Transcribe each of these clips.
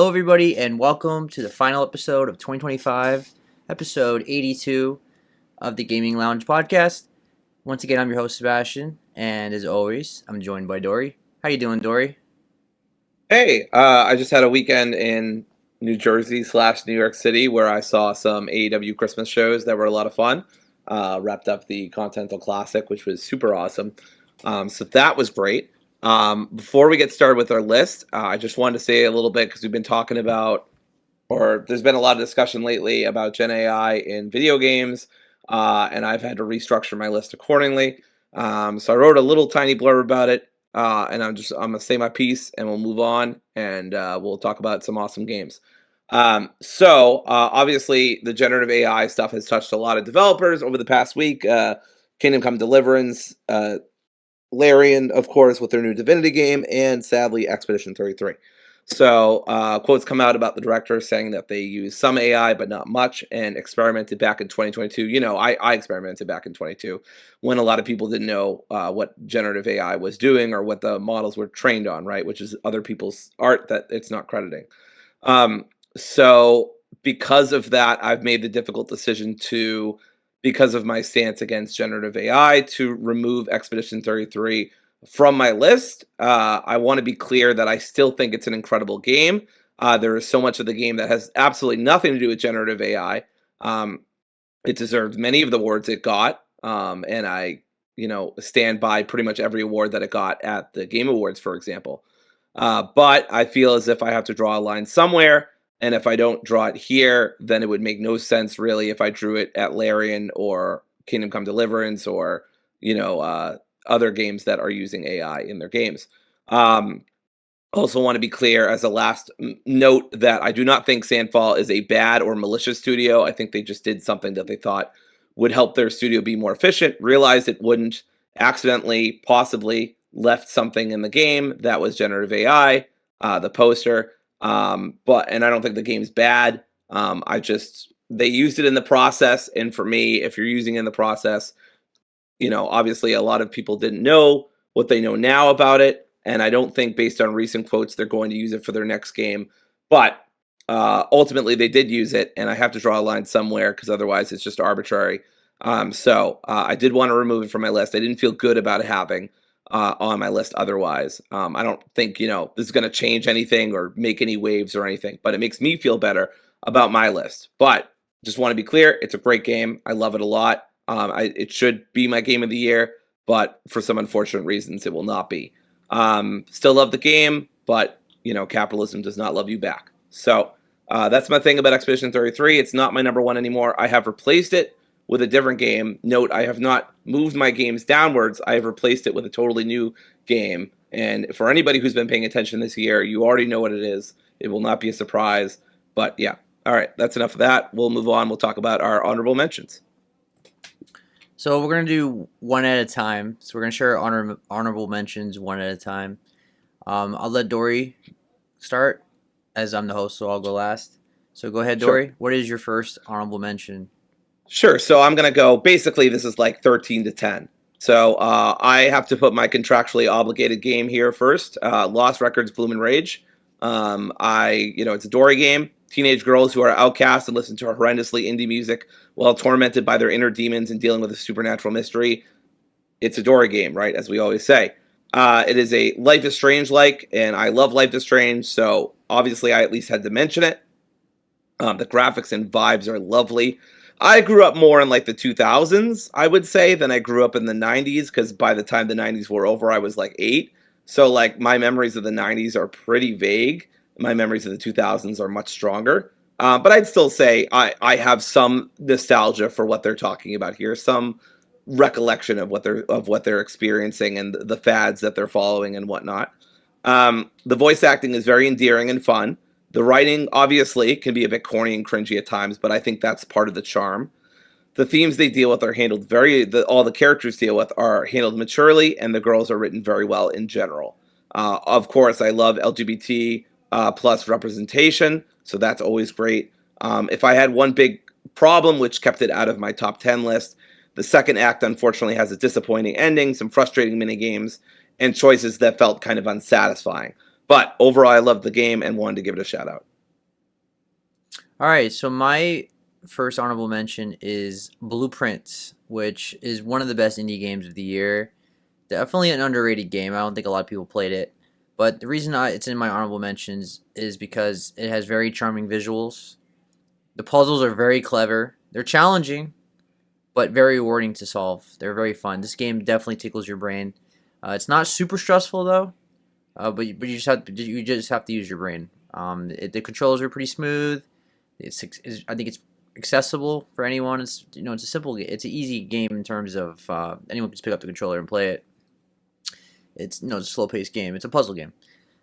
everybody, and welcome to the final episode of 2025, episode 82 of the Gaming Lounge podcast. Once again, I'm your host, Sebastian, and as always, I'm joined by Dory. How you doing, Dory? Hey, I just had a weekend in New Jersey / New York City where I saw some AEW Christmas shows that were a lot of fun. Wrapped up the Continental Classic, which was super awesome. So that was great. Before we get started with our list, I just wanted to say a little bit because we've been talking about, or there's been a lot of discussion lately about Gen AI in video games, and I've had to restructure my list accordingly. So I wrote a little tiny blurb about it, and I'm gonna say my piece, and we'll move on, and we'll talk about some awesome games. Obviously, the generative AI stuff has touched a lot of developers over the past week. Kingdom Come Deliverance, Larian, of course, with their new Divinity game, and sadly, Expedition 33. So, quotes come out about the director saying that they use some AI, but not much, and experimented back in 2022. You know, I experimented back in 22 when a lot of people didn't know what generative AI was doing or what the models were trained on, right? Which is other people's art that it's not crediting. So, because of that, I've made the difficult decision because of my stance against generative AI, to remove Expedition 33 from my list. I want to be clear that I still think it's an incredible game. There is so much of the game that has absolutely nothing to do with generative AI. It deserved many of the awards it got, and I, stand by pretty much every award that it got at the Game Awards, for example. But I feel as if I have to draw a line somewhere. And if I don't draw it here, then it would make no sense, really, if I drew it at Larian or Kingdom Come Deliverance or, other games that are using AI in their games. Also want to be clear as a last note that I do not think Sandfall is a bad or malicious studio. I think they just did something that they thought would help their studio be more efficient, realized it wouldn't, accidentally, possibly left something in the game that was generative AI, the poster. And I don't think the game's bad. They used it in the process. And for me, if you're using it in the process, obviously a lot of people didn't know what they know now about it. And I don't think based on recent quotes, they're going to use it for their next game. But ultimately they did use it. And I have to draw a line somewhere because otherwise it's just arbitrary. I did want to remove it from my list. I didn't feel good about having on my list otherwise. I don't think, this is going to change anything or make any waves or anything, but it makes me feel better about my list. But just want to be clear, it's a great game. I love it a lot. It should be my game of the year, but for some unfortunate reasons, it will not be. Still love the game, but, capitalism does not love you back. So that's my thing about Expedition 33. It's not my number one anymore. I have replaced it with a different game. Note, I have not moved my games downwards. I have replaced it with a totally new game. And for anybody who's been paying attention this year, you already know what it is. It will not be a surprise. But yeah, all right, that's enough of that. We'll move on. We'll talk about our honorable mentions. So we're going to do one at a time. So we're going to share honorable mentions one at a time. I'll let Dory start, as I'm the host, so I'll go last. So go ahead, Dory. Sure. What is your first honorable mention? Sure. So I'm going to go, basically, this is like 13 to 10. So I have to put my contractually obligated game here first. Lost Records, Bloom and Rage. It's a Dory game. Teenage girls who are outcast and listen to horrendously indie music while tormented by their inner demons and dealing with a supernatural mystery. It's a Dory game, right? As we always say. It is a Life is Strange-like, and I love Life is Strange, so obviously I at least had to mention it. The graphics and vibes are lovely. I grew up more in like the 2000s, I would say, than I grew up in the 90s, because by the time the 90s were over, I was like 8. So like my memories of the 90s are pretty vague. My memories of the 2000s are much stronger. But I'd still say I have some nostalgia for what they're talking about here, some recollection of what they're experiencing and the fads that they're following and whatnot. The voice acting is very endearing and fun. The writing, obviously, can be a bit corny and cringy at times, but I think that's part of the charm. The themes they deal with are handled all the characters deal with are handled maturely, and the girls are written very well in general. Of course, I love LGBT plus representation, so that's always great. If I had one big problem, which kept it out of my top 10 list, the second act, unfortunately, has a disappointing ending, some frustrating minigames, and choices that felt kind of unsatisfying. But overall, I loved the game and wanted to give it a shout out. All right, so my first honorable mention is Blueprints, which is one of the best indie games of the year. Definitely an underrated game. I don't think a lot of people played it. But the reason it's in my honorable mentions is because it has very charming visuals. The puzzles are very clever. They're challenging, but very rewarding to solve. They're very fun. This game definitely tickles your brain. It's not super stressful though, but you just have to use your brain. The controls are pretty smooth. I think it's accessible for anyone. It's a simple. It's an easy game in terms of anyone can just pick up the controller and play it. It's a slow paced game. It's a puzzle game.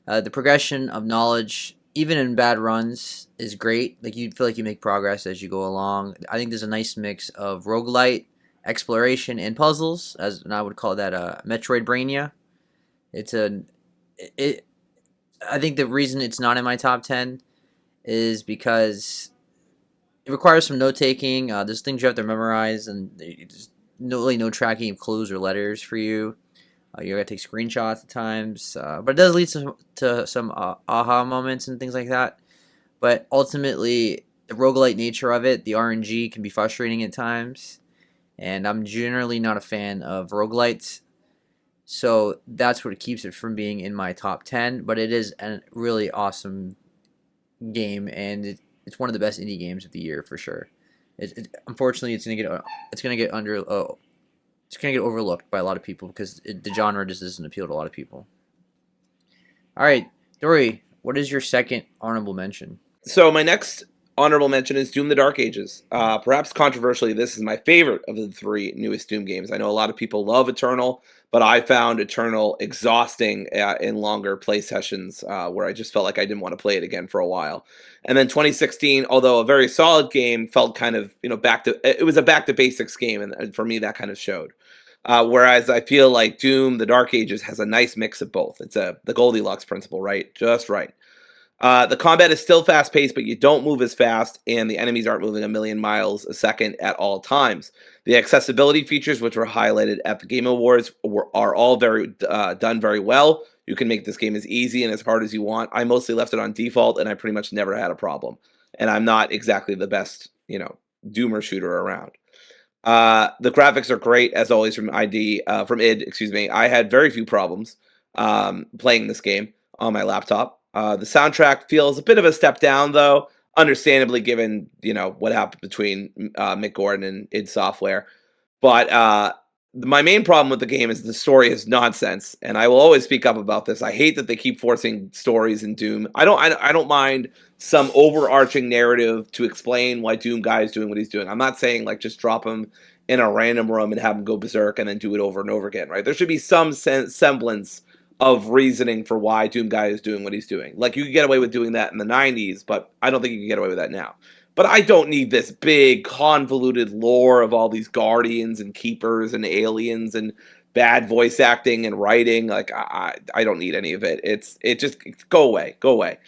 The progression of knowledge, even in bad runs, is great. Like you feel like you make progress as you go along. I think there's a nice mix of roguelite, exploration, and puzzles, and I would call that a Metroidvania. It's a it. I think the reason it's not in my top 10 is because it requires some note taking. There's things you have to memorize, and there's no tracking of clues or letters for you. You gotta take screenshots at times, but it does lead to some aha moments and things like that. But ultimately, the roguelite nature of it, the RNG can be frustrating at times, and I'm generally not a fan of roguelites. So that's what keeps it from being in my top 10. But it is a really awesome game, and it's one of the best indie games of the year for sure. Unfortunately, it's gonna get under it's gonna get overlooked by a lot of people because the genre just doesn't appeal to a lot of people. All right, Dory, what is your second honorable mention? So my next honorable mention is Doom: The Dark Ages. Perhaps controversially, this is my favorite of the three newest Doom games. I know a lot of people love Eternal, but I found Eternal exhausting in longer play sessions where I just felt like I didn't want to play it again for a while. And then 2016, although a very solid game, felt kind of it was a back to basics game, and for me that kind of showed. Whereas I feel like Doom: The Dark Ages has a nice mix of both. It's the Goldilocks principle, right? Just right. The combat is still fast paced, but you don't move as fast, and the enemies aren't moving a million miles a second at all times. The accessibility features, which were highlighted at the Game Awards, are all very done very well. You can make this game as easy and as hard as you want. I mostly left it on default, and I pretty much never had a problem. And I'm not exactly the best, Doomer shooter around. The graphics are great as always from id. Excuse me. I had very few problems playing this game on my laptop. The soundtrack feels a bit of a step down, though, understandably given what happened between Mick Gordon and id Software. But my main problem with the game is the story is nonsense, and I will always speak up about this. I hate that they keep forcing stories in Doom. I don't mind some overarching narrative to explain why Doom guy is doing what he's doing. I'm not saying like just drop him in a random room and have him go berserk and then do it over and over again, right? There should be some semblance of reasoning for why Doom guy is doing what he's doing. Like you could get away with doing that in the 90s, but I don't think you can get away with that now. But I don't need this big convoluted lore of all these guardians and keepers and aliens and bad voice acting and writing. Like I don't need any of it. It just go away, go away.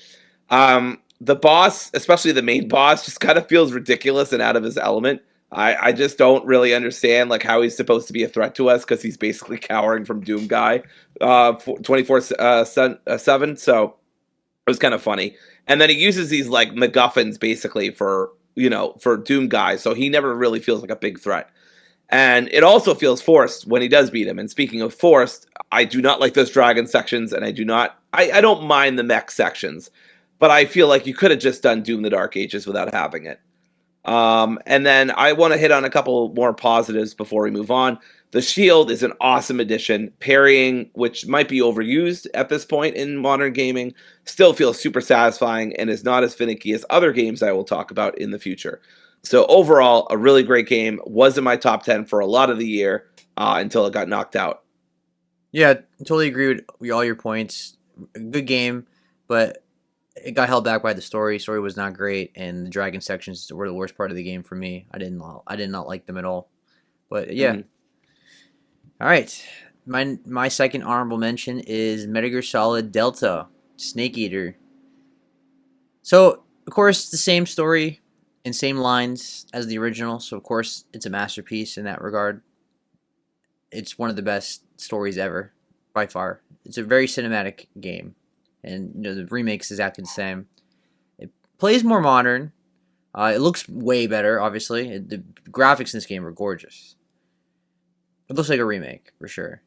The boss, especially the main boss, just kind of feels ridiculous and out of his element. I just don't really understand like how he's supposed to be a threat to us because he's basically cowering from Doom guy 24/7. So it was kind of funny. And then he uses these like MacGuffins basically for Doom guys, so he never really feels like a big threat. And it also feels forced when he does beat him. And speaking of forced, I do not like those dragon sections, and I don't mind the mech sections, but I feel like you could have just done Doom: The Dark Ages without having it. And then I want to hit on a couple more positives before we move on. The shield is an awesome addition. Parrying, which might be overused at this point in modern gaming, still feels super satisfying and is not as finicky as other games I will talk about in the future. So overall, a really great game. Was in my top 10 for a lot of the year until it got knocked out. Yeah, totally agree with all your points. Good game, but it got held back by the story. Story was not great, and the dragon sections were the worst part of the game for me. I did not like them at all. But yeah, Mhm. all right. My second honorable mention is Metal Gear Solid Delta Snake Eater. So of course the same story and same lines as the original. So of course it's a masterpiece in that regard. It's one of the best stories ever by far. It's a very cinematic game, and the remake's exactly the same. It plays more modern, It looks way better, obviously. The graphics in this game are gorgeous. It looks like a remake, for sure.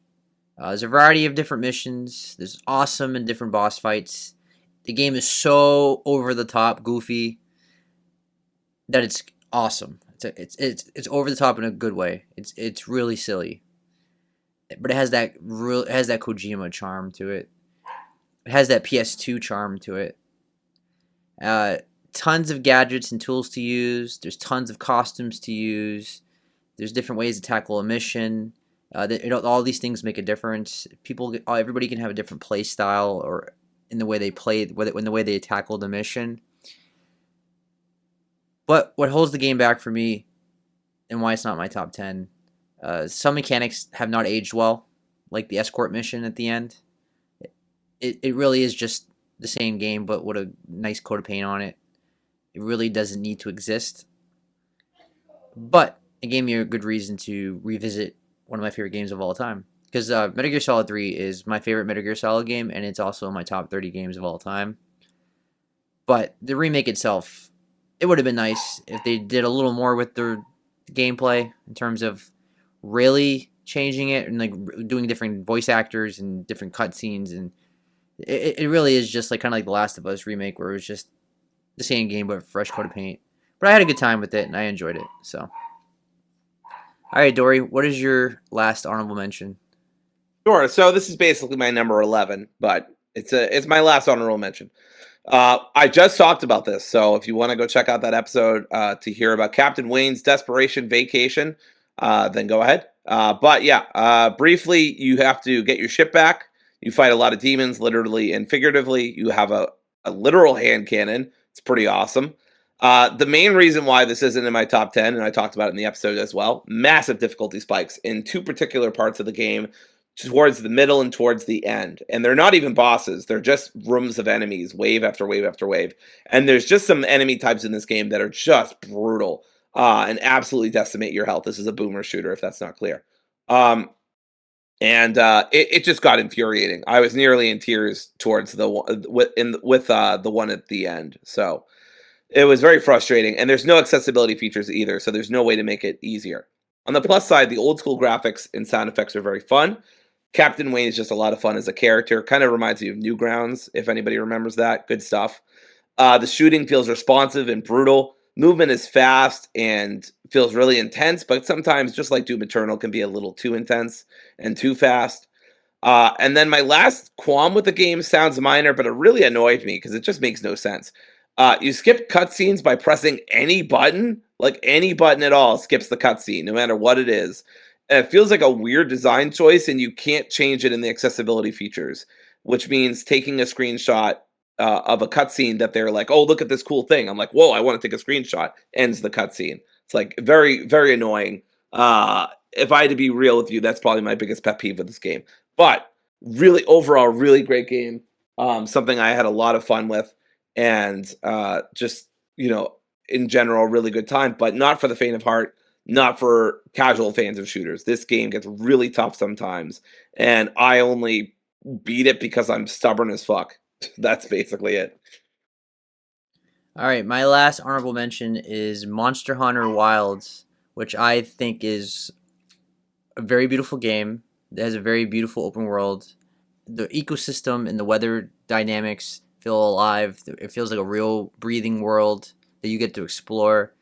There's a variety of different missions. There's awesome and different boss fights. The game is so over the top, goofy, that it's awesome. It's over the top in a good way. It's really silly, but it has that Kojima charm to it. It has that PS2 charm to it. Uh, Tons of gadgets and tools to use. There's tons of costumes to use. There's different ways to tackle a mission. All these things make a difference. Everybody can have a different play style or in the way they play, in the way they tackle the mission. But what holds the game back for me, and why it's not my top 10, some mechanics have not aged well, like the escort mission at the end. It really is just the same game, but with a nice coat of paint on it. It really doesn't need to exist. But it gave me a good reason to revisit one of my favorite games of all time. Because Metal Gear Solid 3 is my favorite Metal Gear Solid game, and it's also in my top 30 games of all time. But the remake itself, it would have been nice if they did a little more with the gameplay in terms of really changing it and like doing different voice actors and different cutscenes, and it really is just like kind of like the Last of Us remake where it was just the same game but fresh coat of paint. But I had a good time with it and I enjoyed it. So, all right, Dory, what is your last honorable mention? Sure. So this is basically my number 11, but it's my last honorable mention. I just talked about this, so if you want to go check out that episode to hear about Captain Wayne's desperation vacation, then go ahead. But yeah, briefly, you have to get your ship back. You fight a lot of demons, literally and figuratively. You have a literal hand cannon. It's pretty awesome. The main reason why this isn't in my top 10, and I talked about it in the episode as well, massive difficulty spikes in two particular parts of the game, towards the middle and towards the end. And they're not even bosses. They're just rooms of enemies, wave after wave after wave. And there's just some enemy types in this game that are just brutal and absolutely decimate your health. This is a boomer shooter, if that's not clear. It just got infuriating. I was nearly in tears towards the one at the end. So it was very frustrating. And there's no accessibility features either, so there's no way to make it easier. On the plus side, the old school graphics and sound effects are very fun. Captain Wayne is just a lot of fun as a character. Kind of reminds me of Newgrounds, if anybody remembers that. Good stuff. The shooting feels responsive and brutal. Movement is fast and feels really intense, but sometimes, just like Doom Eternal, can be a little too intense and too fast. And then my last qualm with the game sounds minor, but it really annoyed me because it just makes no sense. You skip cutscenes by pressing any button, like any button at all skips the cutscene, no matter what it is. And it feels like a weird design choice, and you can't change it in the accessibility features, which means taking a screenshot of a cutscene that they're like, oh, look at this cool thing. I'm like, whoa, I want to take a screenshot. Ends the cutscene. It's like very, very annoying. If I had to be real with you, that's probably my biggest pet peeve with this game. But really, overall, really great game. Something I had a lot of fun with, and just, in general, really good time, but not for the faint of heart, not for casual fans of shooters. This game gets really tough sometimes, and I only beat it because I'm stubborn as fuck. That's basically it. All right, my last honorable mention is Monster Hunter Wilds, which I think is a very beautiful game. It has a very beautiful open world. The ecosystem and the weather dynamics feel alive. It feels like a real breathing world that you get to explore.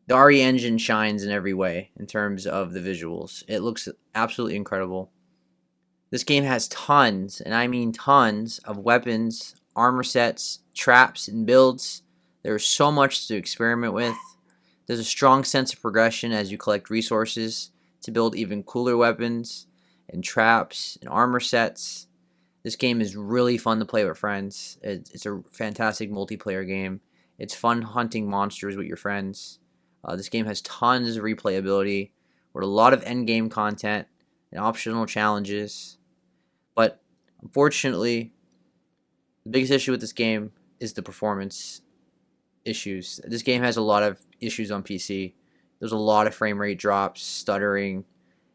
The RE engine shines in every way in terms of the visuals. It looks absolutely incredible. This game has tons, and I mean tons, of weapons, armor sets, traps, and builds. There's so much to experiment with. There's a strong sense of progression as you collect resources to build even cooler weapons and traps and armor sets. This game is really fun to play with friends. It's a fantastic multiplayer game. It's fun hunting monsters with your friends. This game has tons of replayability with a lot of endgame content and optional challenges. But unfortunately, the biggest issue with this game is the performance issues. This game has a lot of issues on PC. There's a lot of frame rate drops, stuttering.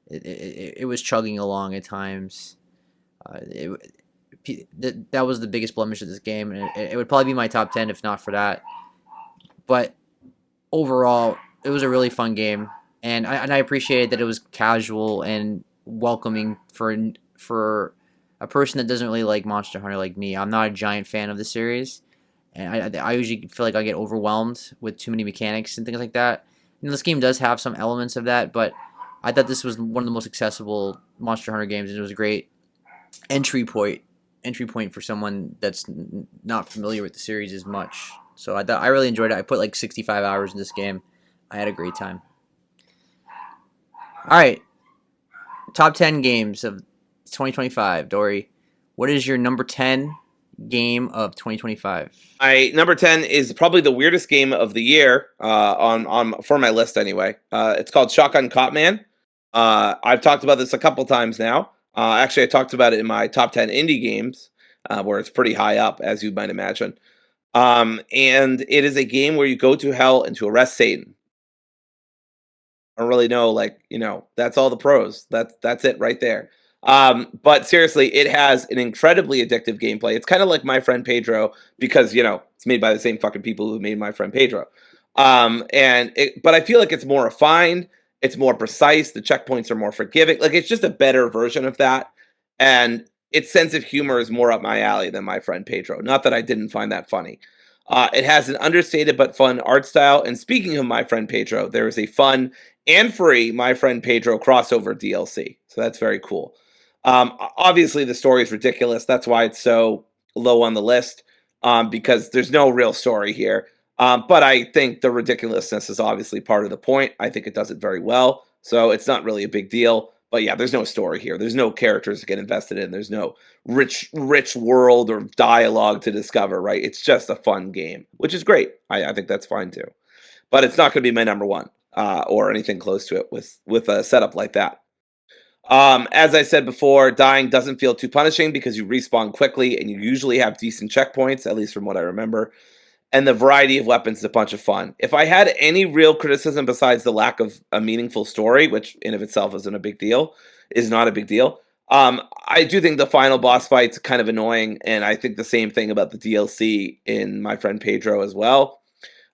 It was chugging along at times. That was the biggest blemish of this game, and it would probably be my top 10 if not for that. but overall, it was a really fun game, and I appreciated that it was casual and welcoming for a person that doesn't really like Monster Hunter like me. I'm not a giant fan of the series, and I usually feel like I get overwhelmed with too many mechanics and things like that. And this game does have some elements of that, but I thought this was one of the most accessible Monster Hunter games, and it was a great entry point entry point for someone that's not familiar with the series as much. So I really enjoyed it. I put like 65 hours in this game. I had a great time. All right, top 10 games of 2025. Dory, what is your number 10 game of 2025? My number 10 is probably the weirdest game of the year on for my list anyway. It's called Shotgun Cop Man. I've talked about this a couple times now. Actually, I talked about it in my top 10 indie games, where it's pretty high up, as you might imagine. And it is a game where you go to hell and to arrest Satan. I don't really know, like, that's all the pros. That's it right there. But seriously, it has an incredibly addictive gameplay. It's kind of like My Friend Pedro because it's made by the same fucking people who made My Friend Pedro. But I feel like it's more refined. It's more precise. The checkpoints are more forgiving. Like it's just a better version of that. And its sense of humor is more up my alley than My Friend Pedro. Not that I didn't find that funny. It has an understated but fun art style. And speaking of My Friend Pedro, there is a fun and free My Friend Pedro crossover DLC. So that's very cool. Obviously, the story is ridiculous. That's why it's so low on the list, because there's no real story here. But I think the ridiculousness is obviously part of the point. I think it does it very well. So it's not really a big deal. But yeah, there's no story here. There's no characters to get invested in. There's no rich world or dialogue to discover, right? It's just a fun game, which is great. I think that's fine too. But it's not going to be my number one, or anything close to it with a setup like that. As I said before, dying doesn't feel too punishing because you respawn quickly and you usually have decent checkpoints, at least from what I remember. And the variety of weapons is a bunch of fun. If I had any real criticism besides the lack of a meaningful story, which in of itself isn't a big deal, is not a big deal. I do think the final boss fight's kind of annoying, and I think the same thing about the DLC in My Friend Pedro as well.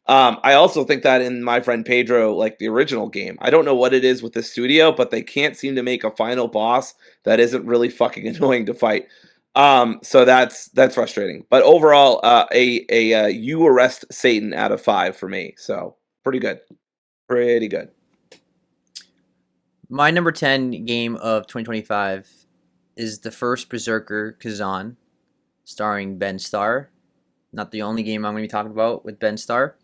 I also think that in My Friend Pedro, like the original game, I don't know what it is with the studio, but they can't seem to make a final boss that isn't really fucking annoying to fight. So that's frustrating. But overall, you arrest Satan out of 5 for me. So pretty good, pretty good. My number 10 game of 2025 is the first Berserker Kazan, starring Ben Starr. Not the only game I'm going to be talking about with Ben Starr.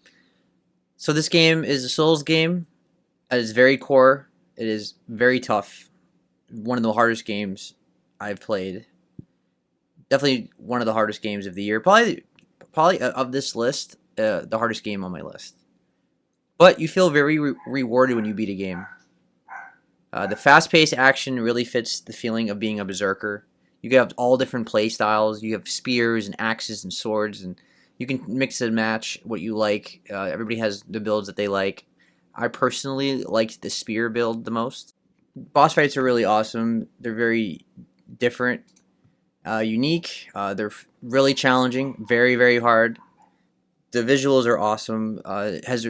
So this game is a Souls game. At its very core, it is very tough. One of the hardest games I've played. Definitely one of the hardest games of the year. Probably of this list, the hardest game on my list. But you feel very rewarded when you beat a game. The fast-paced action really fits the feeling of being a berserker. You have all different play styles. You have spears and axes and swords, and you can mix and match what you like. Everybody has the builds that they like. I personally liked the spear build the most. Boss fights are really awesome. They're very different, unique. They're really challenging, very, very hard. The visuals are awesome. It has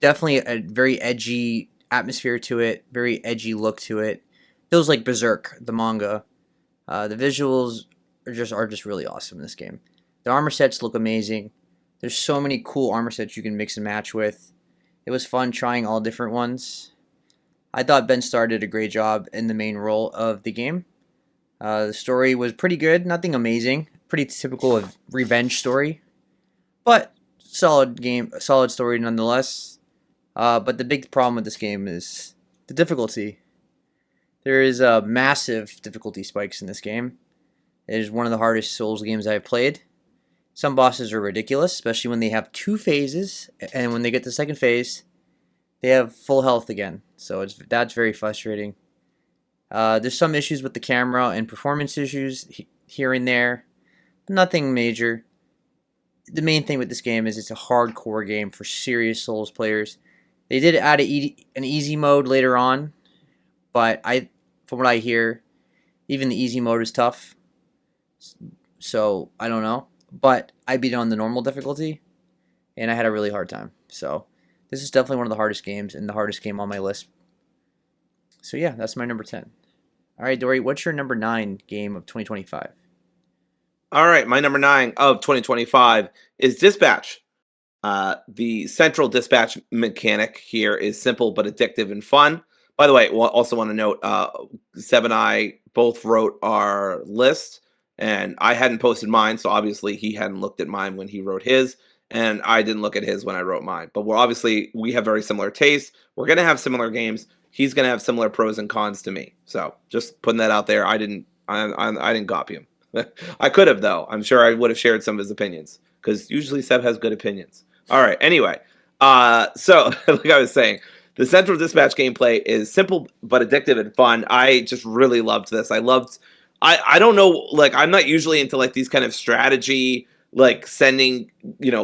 definitely a very edgy atmosphere to it, very edgy look to it. Feels like Berserk, the manga. The visuals are just really awesome in this game. The armor sets look amazing. There's so many cool armor sets you can mix and match with. It was fun trying all different ones. I thought Ben Starr did a great job in the main role of the game. The story was pretty good, nothing amazing. Pretty typical of revenge story, but solid game, solid story nonetheless. But the big problem with this game is the difficulty. There is massive difficulty spikes in this game. It is one of the hardest Souls games I've played. Some bosses are ridiculous, especially when they have 2 phases, and when they get to the second phase, they have full health again. So that's very frustrating. There's some issues with the camera and performance issues here and there, but nothing major. The main thing with this game is it's a hardcore game for serious Souls players. They did add an easy mode later on, but from what I hear, even the easy mode is tough. So I don't know, but I beat it on the normal difficulty, and I had a really hard time. So this is definitely one of the hardest games and the hardest game on my list. So yeah, that's my number 10. All right, Dory, what's your number 9 game of 2025? All right, my number 9 of 2025 is Dispatch. The central dispatch mechanic here is simple but addictive and fun. By the way, also want to note, Seb and I both wrote our list, and I hadn't posted mine, so obviously he hadn't looked at mine when he wrote his, and I didn't look at his when I wrote mine. But we have very similar tastes. We're gonna have similar games. He's gonna have similar pros and cons to me. So just putting that out there. I didn't copy him. I could have though. I'm sure I would have shared some of his opinions because usually Seb has good opinions. All right. Anyway, so like I was saying, the Central Dispatch gameplay is simple but addictive and fun. I just really loved this. I don't know, like I'm not usually into like these kind of strategy, like sending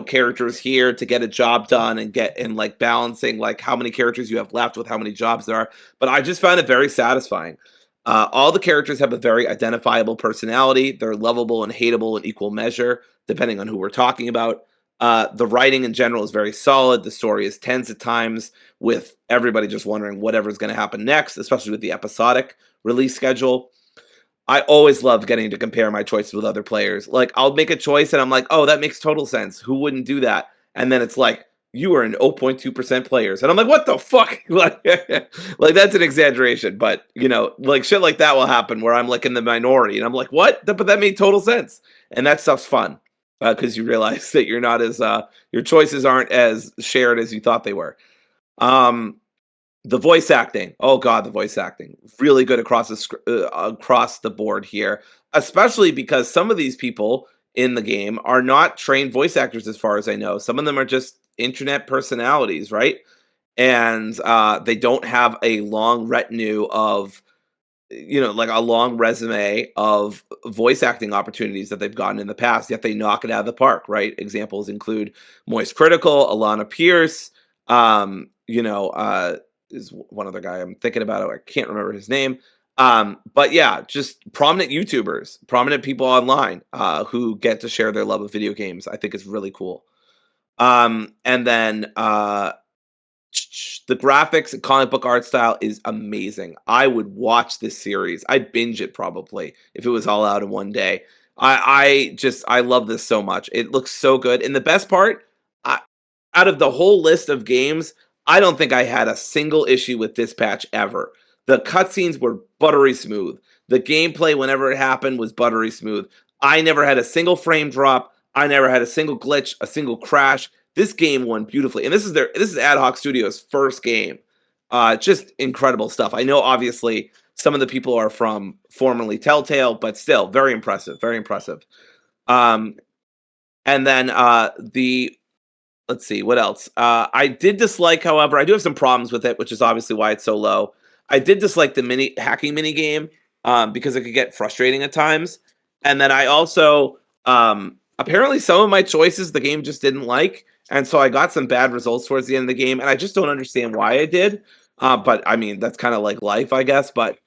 characters here to get a job done and like balancing like how many characters you have left with how many jobs there are. But I just found it very satisfying. All the characters have a very identifiable personality. They're lovable and hateable in equal measure, depending on who we're talking about. The writing in general is very solid. The story is tense at times, with everybody just wondering whatever's going to happen next, especially with the episodic release schedule. I always love getting to compare my choices with other players. Like, I'll make a choice and I'm like, oh, that makes total sense. Who wouldn't do that? And then it's like, you are an 0.2% players. And I'm like, what the fuck? Like that's an exaggeration. But, like shit like that will happen where I'm like in the minority. And I'm like, what? But that made total sense. And that stuff's fun because you realize that you're not as, your choices aren't as shared as you thought they were. Um, the voice acting, oh god, the voice acting, really good across the board here, especially because some of these people in the game are not trained voice actors, as far as I know. Some of them are just internet personalities, right? And they don't have a long retinue of, like a long resume of voice acting opportunities that they've gotten in the past, yet they knock it out of the park, right? Examples include Moist Critical, Alana Pierce, is one other guy I'm thinking about. I can't remember his name. But yeah, just prominent YouTubers, prominent people online who get to share their love of video games. I think it's really cool. And then the graphics and comic book art style is amazing. I would watch this series. I'd binge it probably if it was all out in one day. I love this so much. It looks so good. And the best part, I, out of the whole list of games, I don't think I had a single issue with Dispatch ever. The cutscenes were buttery smooth. The gameplay, whenever it happened, was buttery smooth. I never had a single frame drop. I never had a single glitch, a single crash. This game won beautifully, and this is Ad Hoc Studios' first game. Just incredible stuff. I know, obviously, some of the people are from formerly Telltale, but still, very impressive, very impressive. Um, and then the let's see what else. I did dislike, however, I do have some problems with it, which is obviously why it's so low. I did dislike the hacking mini game because it could get frustrating at times, and then I also apparently some of my choices the game just didn't like, and so I got some bad results towards the end of the game, and I just don't understand why I did. But I mean, that's kind of like life, I guess. But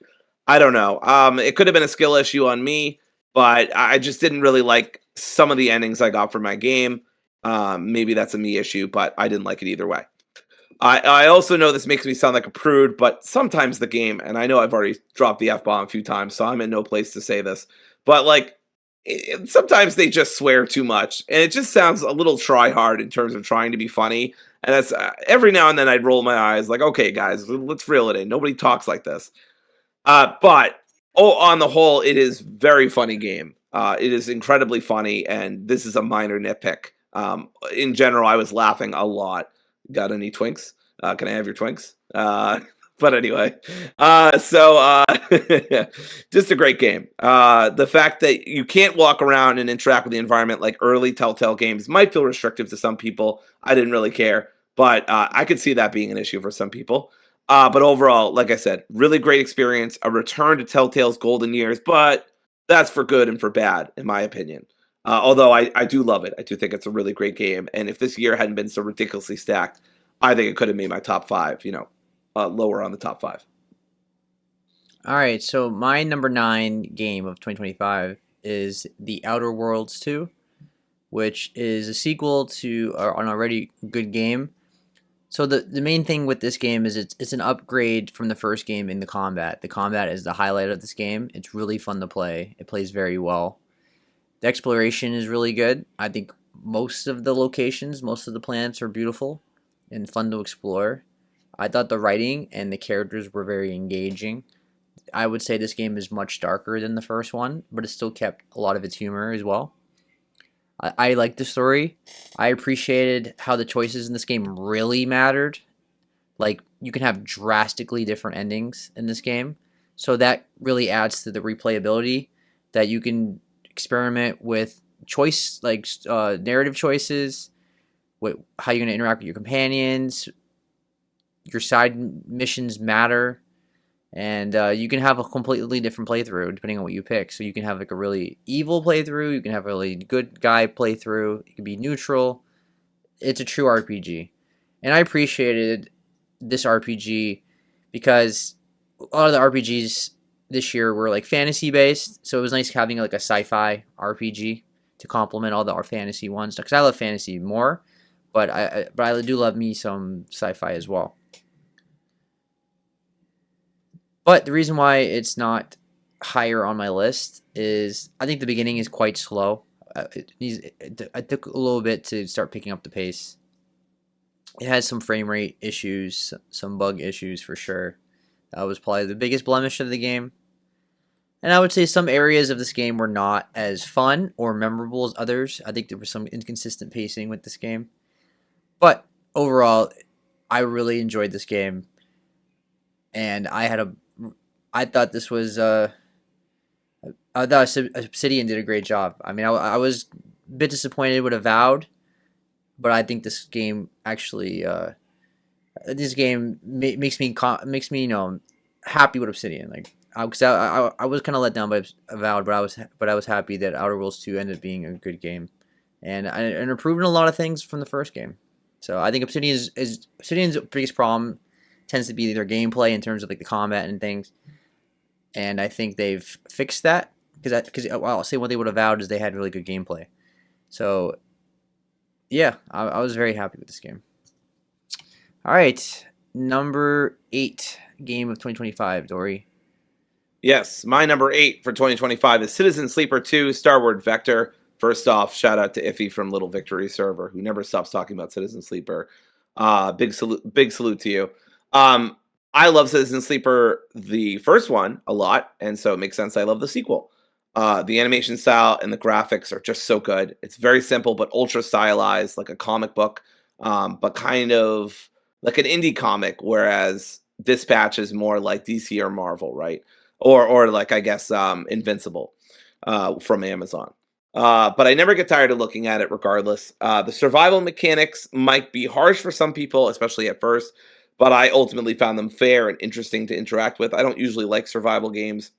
I don't know. It could have been a skill issue on me, but I just didn't really like some of the endings I got for my game. Maybe that's a me issue, but I didn't like it either way. I also know this makes me sound like a prude, but sometimes the game, and I know I've already dropped the F-bomb a few times, so I'm in no place to say this, but like, sometimes they just swear too much, and it just sounds a little try hard in terms of trying to be funny, and that's every now and then I'd roll my eyes like, okay, guys, let's reel it in. Nobody talks like this. But on the whole, it is very funny game. It is incredibly funny, and this is a minor nitpick. In general, I was laughing a lot. Got any twinks? Can I have your twinks? But anyway, just a great game. The fact that you can't walk around and interact with the environment like early Telltale games might feel restrictive to some people. I didn't really care, but I could see that being an issue for some people. But overall, like I said, really great experience, a return to Telltale's golden years, but that's for good and for bad, in my opinion. Although I do love it. I do think it's a really great game. And if this year hadn't been so ridiculously stacked, I think it could have made my top five, lower on the top five. All right, so my number 9 game of 2025 is The Outer Worlds 2, which is a sequel to an already good game. So the main thing with this game is it's an upgrade from the first game in the combat. The combat is the highlight of this game. It's really fun to play. It plays very well. The exploration is really good. I think most of the locations, most of the planets are beautiful and fun to explore. I thought the writing and the characters were very engaging. I would say this game is much darker than the first one, but it still kept a lot of its humor as well. I liked the story. I appreciated how the choices in this game really mattered. Like, you can have drastically different endings in this game. So that really adds to the replayability, that you can experiment with choice, like narrative choices, how you're going to interact with your companions. Your side missions matter. And you can have a completely different playthrough depending on what you pick. So you can have like a really evil playthrough. You can have a really good guy playthrough. It can be neutral. It's a true RPG. And I appreciated this RPG because a lot of the RPGs this year were like fantasy based. So it was nice having like a sci-fi RPG to complement all the fantasy ones. Because I love fantasy more. But I do love me some sci-fi as well. But the reason why it's not higher on my list is I think the beginning is quite slow. It took a little bit to start picking up the pace. It has some frame rate issues, some bug issues for sure. That was probably the biggest blemish of the game. And I would say some areas of this game were not as fun or memorable as others. I think there was some inconsistent pacing with this game. But overall, I really enjoyed this game. And I thought this was I thought Obsidian did a great job. I mean, I was a bit disappointed with Avowed, but I think this game actually makes me happy with Obsidian. Like, because I was kind of let down by Avowed, but I was happy that Outer Worlds 2 ended up being a good game, and improving a lot of things from the first game. So I think Obsidian's biggest problem tends to be their gameplay in terms of like the combat and things. And I think they've fixed that because I'll say what they would have vowed is they had really good gameplay. So yeah, I was very happy with this game. All right, number 8 game of 2025, Dory. Yes, my number 8 for 2025 is Citizen Sleeper 2 Starward Vector. First off, shout out to Iffy from Little Victory Server, who never stops talking about Citizen Sleeper. Big salute to you. I love Citizen Sleeper, the first one, a lot, and so it makes sense I love the sequel. The animation style and the graphics are just so good. It's very simple but ultra stylized, like a comic book, but kind of like an indie comic, whereas Dispatch is more like DC or Marvel, right? Or like I guess Invincible from Amazon. But I never get tired of looking at it regardless. The survival mechanics might be harsh for some people, especially at first, but I ultimately found them fair and interesting to interact with. I don't usually like survival games,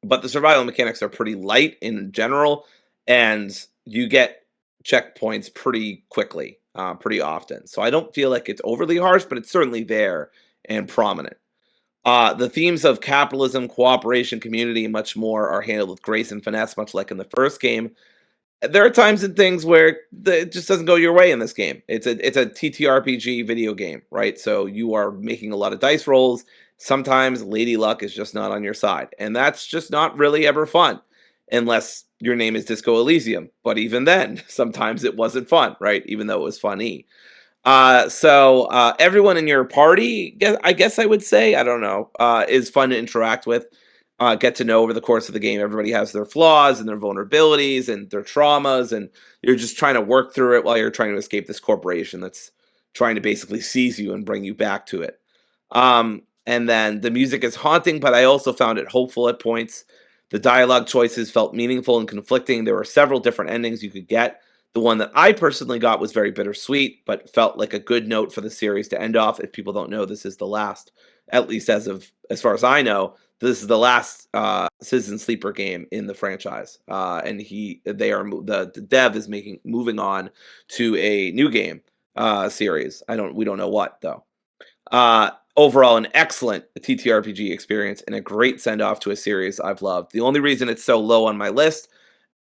but the survival mechanics are pretty light in general, and you get checkpoints pretty quickly, pretty often. So I don't feel like it's overly harsh, but it's certainly there and prominent. The themes of capitalism, cooperation, community, and much more are handled with grace and finesse, much like in the first game. There are times and things where it just doesn't go your way in this game. It's a TTRPG video game, right? So you are making a lot of dice rolls. Sometimes Lady Luck is just not on your side, and that's just not really ever fun, unless your name is Disco Elysium. But even then, sometimes it wasn't fun, right? Even though it was funny. Everyone in your party, I guess I would say, I don't know, is fun to interact with, get to know over the course of the game. Everybody has their flaws and their vulnerabilities and their traumas, and you're just trying to work through it while you're trying to escape this corporation that's trying to basically seize you and bring you back to it. And then the music is haunting, but I also found it hopeful at points. The dialogue choices felt meaningful and conflicting. There were several different endings you could get. The one that I personally got was very bittersweet, but felt like a good note for the series to end off. If people don't know, this is the last, at least as far as I know, this is the last Citizen Sleeper game in the franchise. And the dev is moving on to a new game series. We don't know what though. Overall, an excellent TTRPG experience and a great send off to a series I've loved. The only reason it's so low on my list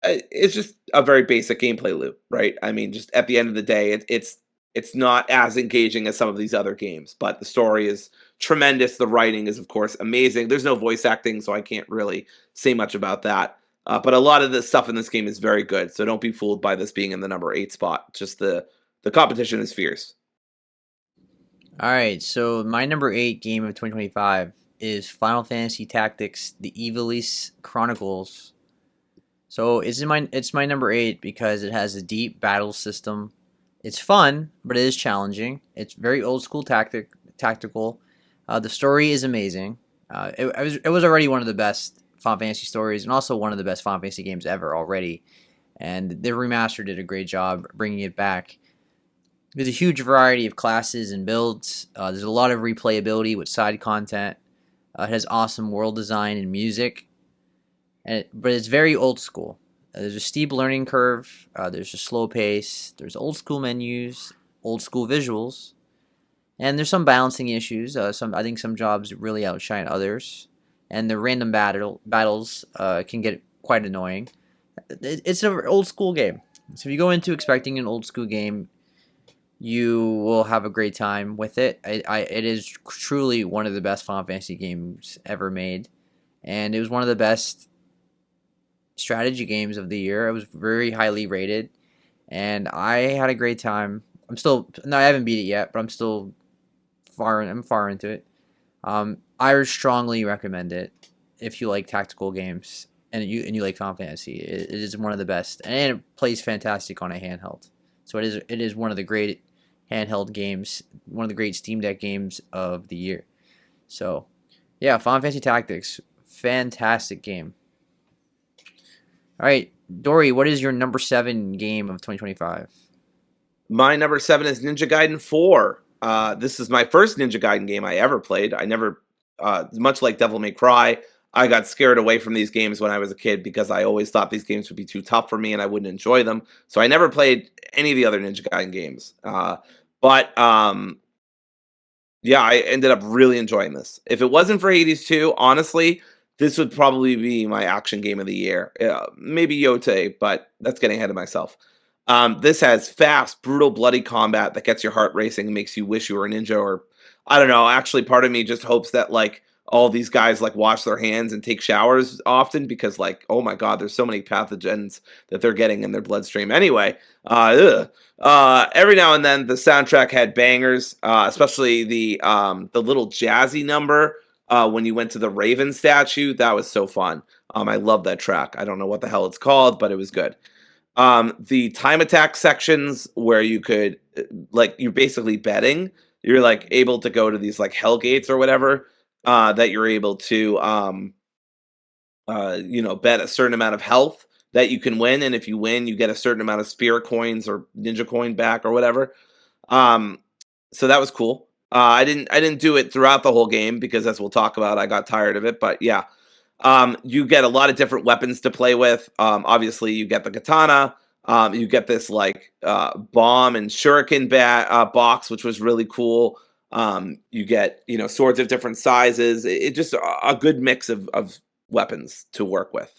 It's just a very basic gameplay loop, right? I mean, just at the end of the day, it's not as engaging as some of these other games, but the story is tremendous. The writing is, of course, amazing. There's no voice acting, so I can't really say much about that. But a lot of the stuff in this game is very good, so don't be fooled by this being in the number 8 spot. Just the competition is fierce. All right, so my number 8 game of 2025 is Final Fantasy Tactics: The Ivalice Chronicles. So it's my number 8 because it has a deep battle system. It's fun, but it is challenging. It's very old school tactical. The story is amazing. It was already one of the best Final Fantasy stories, and also one of the best Final Fantasy games ever already. And the remaster did a great job bringing it back. There's a huge variety of classes and builds. There's a lot of replayability with side content. It has awesome world design and music, but it's very old school. There's a steep learning curve. There's a slow pace. There's old school menus, old school visuals, and there's some balancing issues. I think some jobs really outshine others, and the random battles can get quite annoying. It's an old school game, so if you go into expecting an old school game, you will have a great time with it. It is truly one of the best Final Fantasy games ever made, and it was one of the best strategy games of the year. It was very highly rated, and I had a great time. I haven't beat it yet, but I'm far into it. I would strongly recommend it if you like tactical games and you like Final Fantasy. It is one of the best, and it plays fantastic on a handheld. So it is one of the great handheld games, one of the great Steam Deck games of the year. So, yeah, Final Fantasy Tactics, fantastic game. All right, Dory, what is your number 7 game of 2025? My number 7 is Ninja Gaiden 4. This is my first Ninja Gaiden game I ever played. I never, much like Devil May Cry, I got scared away from these games when I was a kid because I always thought these games would be too tough for me and I wouldn't enjoy them. So I never played any of the other Ninja Gaiden games. But yeah, I ended up really enjoying this. If it wasn't for Hades 2, honestly, this would probably be my action game of the year. Maybe Yote, but that's getting ahead of myself. This has fast, brutal, bloody combat that gets your heart racing and makes you wish you were a ninja, or I don't know. Actually, part of me just hopes that like all these guys like wash their hands and take showers often because like oh my god, there's so many pathogens that they're getting in their bloodstream. Anyway, every now and then the soundtrack had bangers, especially the little jazzy number when you went to the Raven statue. That was so fun. I love that track. I don't know what the hell it's called, but it was good. The time attack sections where you could like you're basically betting. You're like able to go to these like hell gates or whatever that you're able to bet a certain amount of health that you can win, and if you win, you get a certain amount of spirit coins or ninja coin back or whatever. Um, so that was cool. I didn't do it throughout the whole game because, as we'll talk about, I got tired of it. But yeah, you get a lot of different weapons to play with. Obviously, you get the katana. You get this like bomb and shuriken box, which was really cool. You get swords of different sizes. It just a good mix of weapons to work with.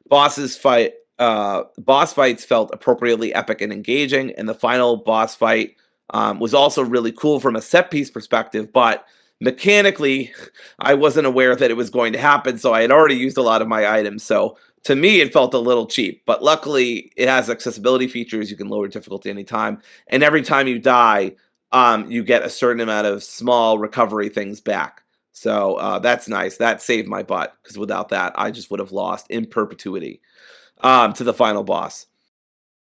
Boss fights felt appropriately epic and engaging, and the final boss fight was also really cool from a set piece perspective, but mechanically, I wasn't aware that it was going to happen, so I had already used a lot of my items. So to me, it felt a little cheap, but luckily, it has accessibility features. You can lower difficulty anytime, and every time you die, you get a certain amount of small recovery things back. So that's nice. That saved my butt because without that, I just would have lost in perpetuity to the final boss.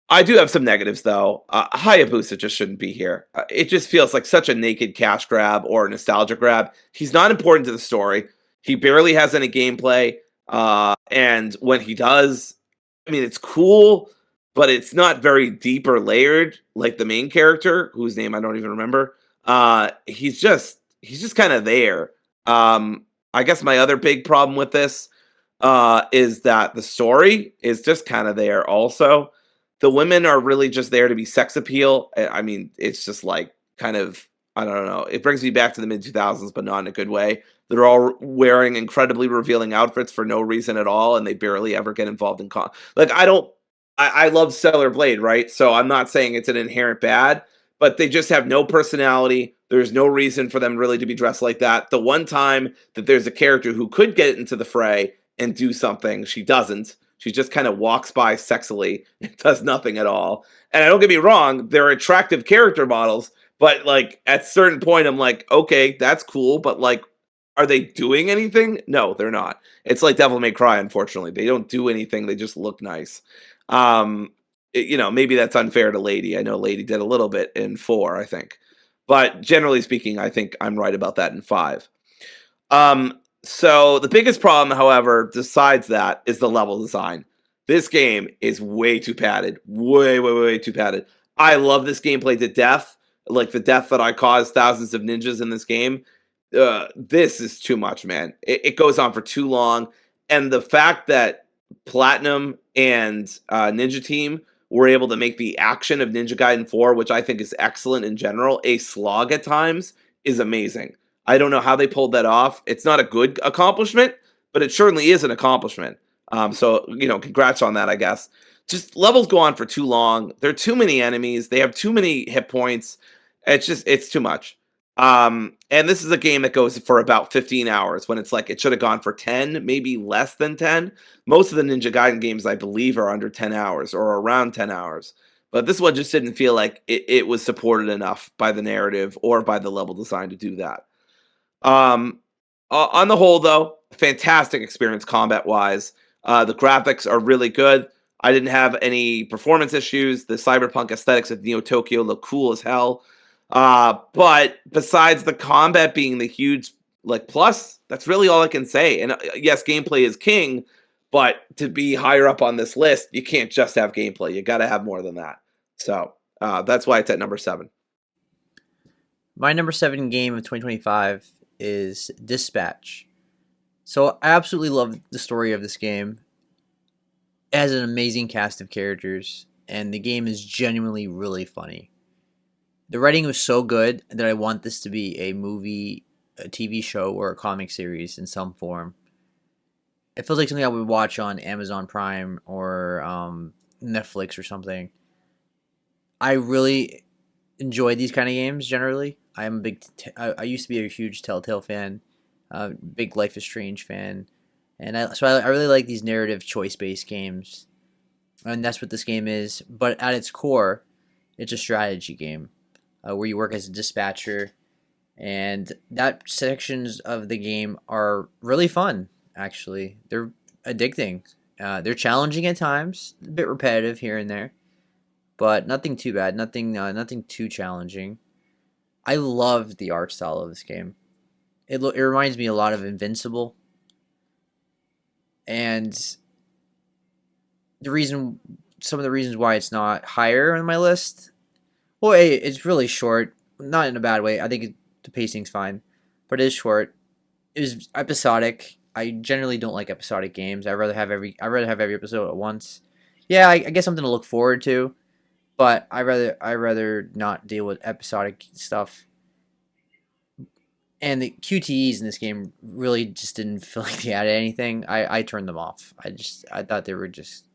I do have some negatives though. Hayabusa just shouldn't be here. It just feels like such a naked cash grab or a nostalgia grab. He's not important to the story. He barely has any gameplay. And when he does, I mean, it's cool, but it's not very deep or layered like the main character, whose name I don't even remember. He's just kind of there. I guess my other big problem with this is that the story is just kind of there also. The women are really just there to be sex appeal. I mean, it's just like kind of I don't know. It brings me back to the mid 2000s, but not in a good way. They're all wearing incredibly revealing outfits for no reason at all, and they barely ever get involved in like I don't. I love Stellar Blade, right? So I'm not saying it's an inherent bad, but they just have no personality. There's no reason for them really to be dressed like that. The one time that there's a character who could get into the fray and do something, she doesn't. She just kind of walks by sexily and does nothing at all. And I don't get me wrong, they're attractive character models, but like at certain point, I'm like, okay, that's cool, but like, are they doing anything? No, they're not. It's like Devil May Cry. Unfortunately, they don't do anything. They just look nice. Maybe that's unfair to Lady. I know Lady did a little bit in 4, I think, but generally speaking, I think I'm right about that in 5. So the biggest problem, however, besides that, is the level design. This game is way too padded. Way, way, way too padded. I love this gameplay to death. Like the death that I caused thousands of ninjas in this game. This is too much, man. It goes on for too long. And the fact that Platinum and Ninja Team were able to make the action of Ninja Gaiden 4, which I think is excellent in general, a slog at times, is amazing. I don't know how they pulled that off. It's not a good accomplishment, but it certainly is an accomplishment. Congrats on that, I guess. Just levels go on for too long. There are too many enemies. They have too many hit points. It's too much. And this is a game that goes for about 15 hours when it's like it should have gone for 10, maybe less than 10. Most of the Ninja Gaiden games, I believe, are under 10 hours or around 10 hours. But this one just didn't feel like it was supported enough by the narrative or by the level design to do that. On the whole, though, fantastic experience combat-wise. The graphics are really good. I didn't have any performance issues. The cyberpunk aesthetics of Neo Tokyo look cool as hell. But besides the combat being the huge plus, that's really all I can say. And yes, gameplay is king, but to be higher up on this list, you can't just have gameplay. You got to have more than that. So that's why it's at number 7. My number 7 game of 2025 is Dispatch. So I absolutely love the story of this game. It has an amazing cast of characters, and the game is genuinely really funny. The writing was so good that I want this to be a movie, a TV show, or a comic series in some form. It feels like something I would watch on Amazon Prime or Netflix or something. I really enjoy these kind of games generally. I'm a big. I used to be a huge Telltale fan, big Life is Strange fan, and I really like these narrative choice-based games, and that's what this game is. But at its core, it's a strategy game where you work as a dispatcher, and that sections of the game are really fun. Actually, they're addicting. They're challenging at times, a bit repetitive here and there, but nothing too bad. Nothing too challenging. I love the art style of this game. It reminds me a lot of Invincible, and some of the reasons why it's not higher on my list. Well, it's really short, not in a bad way. I think the pacing's fine, but it is short. It was episodic. I generally don't like episodic games. I'd rather have every episode at once. Yeah, I guess something to look forward to, but I rather not deal with episodic stuff. And the QTEs in this game really just didn't feel like they added anything. I turned them off. I thought they were just.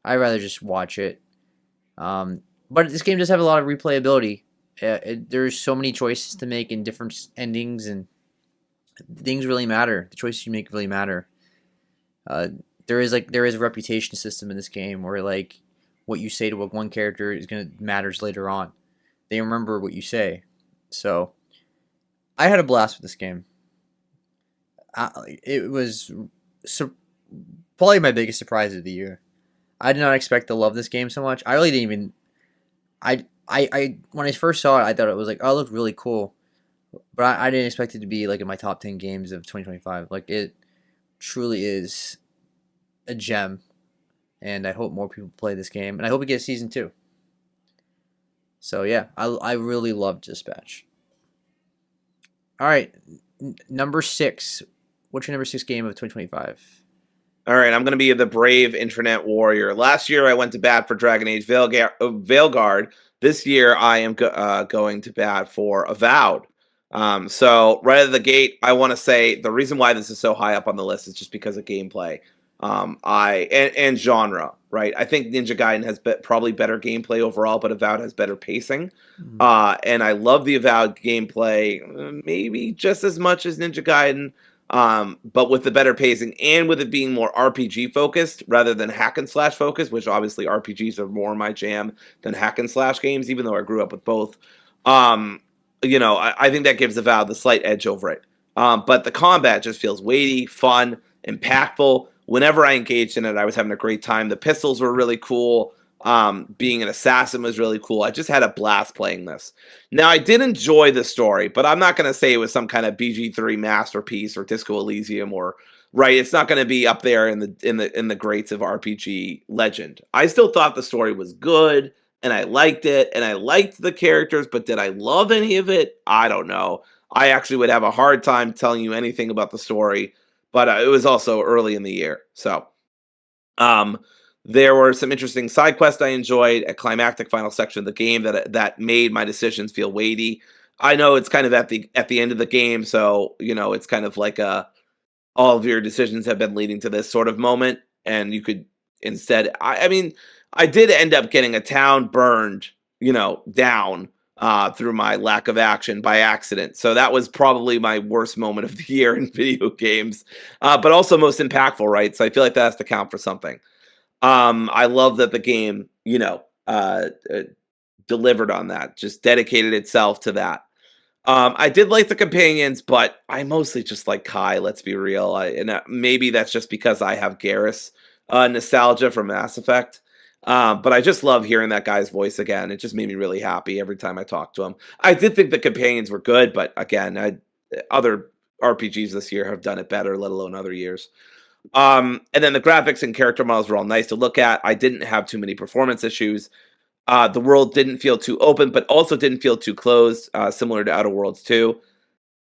I'd rather just watch it. But this game does have a lot of replayability. There's so many choices to make in different endings, and things really matter. The choices you make really matter. There is a reputation system in this game where what you say to one character matters later on. They remember what you say. So I had a blast with this game. It was probably my biggest surprise of the year. I did not expect to love this game so much. I really didn't even. I when I first saw it, I thought it was it looked really cool, but I didn't expect it to be in my top 10 games of 2025. It truly is a gem, and I hope more people play this game, and I hope it gets season 2. So yeah, I really loved Dispatch. All right, number 6. What's your number 6 game of 2025? All right, I'm going to be the brave internet warrior. Last year, I went to bat for Dragon Age Veilguard this year I am going to bat for Avowed. So right out of the gate, I want to say the reason why this is so high up on the list is just because of gameplay. And genre, right? I think Ninja Gaiden has probably better gameplay overall, but Avowed has better pacing. Mhm. And I love the Avowed gameplay, maybe just as much as Ninja Gaiden, but with the better pacing and with it being more RPG focused rather than hack and slash focused, which obviously RPGs are more my jam than hack and slash games, even though I grew up with both. Um, I think that gives Avowed the slight edge over it. But the combat just feels weighty, fun, impactful. Whenever I engaged in it, I was having a great time. The pistols were really cool. Being an assassin was really cool. I just had a blast playing this. Now, I did enjoy the story, but I'm not going to say it was some kind of BG3 masterpiece or Disco Elysium or right. It's not going to be up there in the greats of RPG legend. I still thought the story was good, and I liked it, and I liked the characters, but did I love any of it? I don't know. I actually would have a hard time telling you anything about the story, but it was also early in the year, so um, there were some interesting side quests I enjoyed, a climactic final section of the game that made my decisions feel weighty. I know it's kind of at the end of the game, so it's kind of like all of your decisions have been leading to this sort of moment, and you could instead. I mean, I did end up getting a town burned, down through my lack of action by accident. So that was probably my worst moment of the year in video games, but also most impactful, right? So I feel like that has to count for something. I love that the game, delivered on that, just dedicated itself to that. I did like the companions, but I mostly just like Kai. Let's be real, maybe that's just because I have Garrus nostalgia from Mass Effect. But I just love hearing that guy's voice again. It just made me really happy every time I talked to him. I did think the companions were good, but again, other RPGs this year have done it better, let alone other years. And then the graphics and character models were all nice to look at. I didn't have too many performance issues. The world didn't feel too open, but also didn't feel too closed, similar to Outer Worlds 2.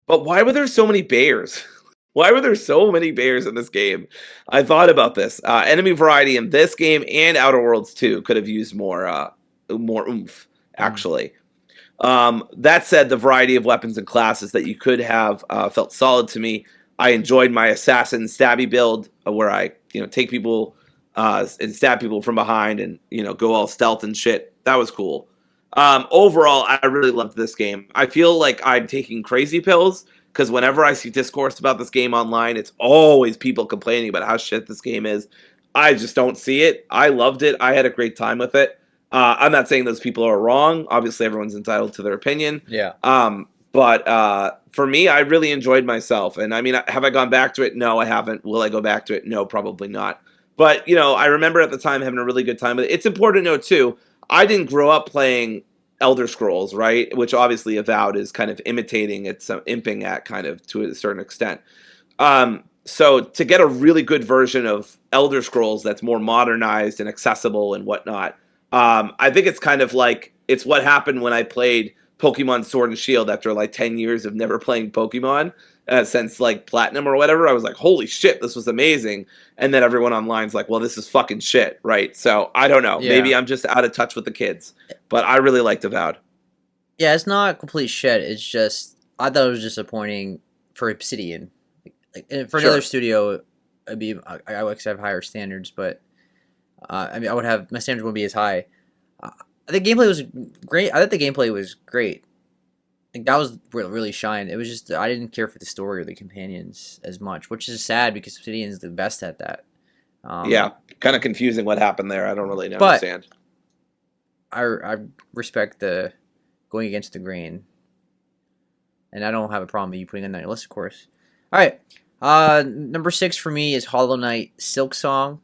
But why were there so many bears? Why were there so many bears in this game? I thought about this. Enemy variety in this game and Outer Worlds 2 could have used more oomph, Mm. actually. That said, the variety of weapons and classes that you could have felt solid to me. I enjoyed my assassin stabby build, where I take people and stab people from behind and go all stealth and shit. That was cool. Overall, I really loved this game. I feel like I'm taking crazy pills because whenever I see discourse about this game online, it's always people complaining about how shit this game is. I just don't see it. I loved it. I had a great time with it. I'm not saying those people are wrong. Obviously, everyone's entitled to their opinion. Yeah. But for me, I really enjoyed myself. And I mean, have I gone back to it? No, I haven't. Will I go back to it? No, probably not. But I remember at the time having a really good time with it. It's important to note too. I didn't grow up playing Elder Scrolls, right? Which obviously Avowed is kind of imitating, it's imping at kind of to a certain extent. So to get a really good version of Elder Scrolls that's more modernized and accessible and whatnot, I think it's kind of like it's what happened when I played Pokemon Sword and Shield after like 10 years of never playing Pokemon since like Platinum or whatever. I was like, holy shit, this was amazing. And then everyone online's like, well, this is fucking shit, right? So I don't know. Yeah. Maybe I'm just out of touch with the kids, but I really liked Avowed. Yeah, it's not complete shit. It's just I thought it was disappointing for Obsidian. And for another Sure. studio, I would have higher standards, but I mean I would have my standards wouldn't be as high. Uh, the gameplay was great. I thought the gameplay was great. Like that was really shine. It was just I didn't care for the story or the companions as much, which is sad because Obsidian's the best at that. Yeah. Um, Kind of confusing what happened there. I don't really but understand. I respect the going against the grain, and I don't have a problem with you putting it on your list, of course. All right, number 6 for me is Hollow Knight Silk Song.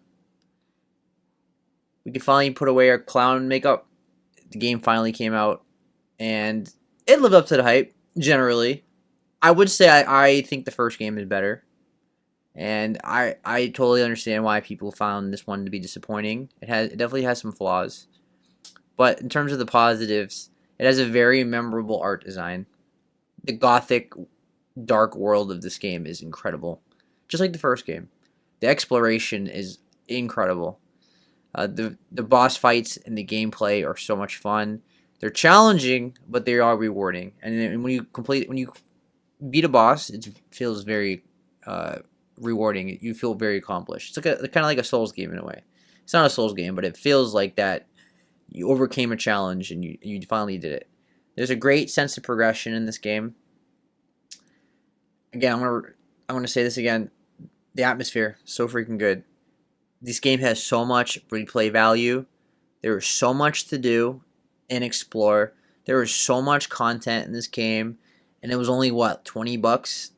We could finally put away our clown makeup. The game finally came out, and it lived up to the hype. Generally, I would say I think the first game is better, and I totally understand why people found this one to be disappointing. It definitely has some flaws, but in terms of the positives, it has a very memorable art design. The gothic, dark world of this game is incredible, just like the first game. The exploration is incredible. The boss fights and the gameplay are so much fun. They're challenging, but they are rewarding. And then when you beat a boss, it feels very uh, rewarding. You feel very accomplished. It's like kind of like a Souls game in a way. It's not a Souls game, but it feels like that you overcame a challenge and you finally did it. There's a great sense of progression in this game. Again, I'm gonna say this again. The atmosphere so freaking good. This game has so much replay value. There is so much to do and explore. There is so much content in this game, and it was only what, $20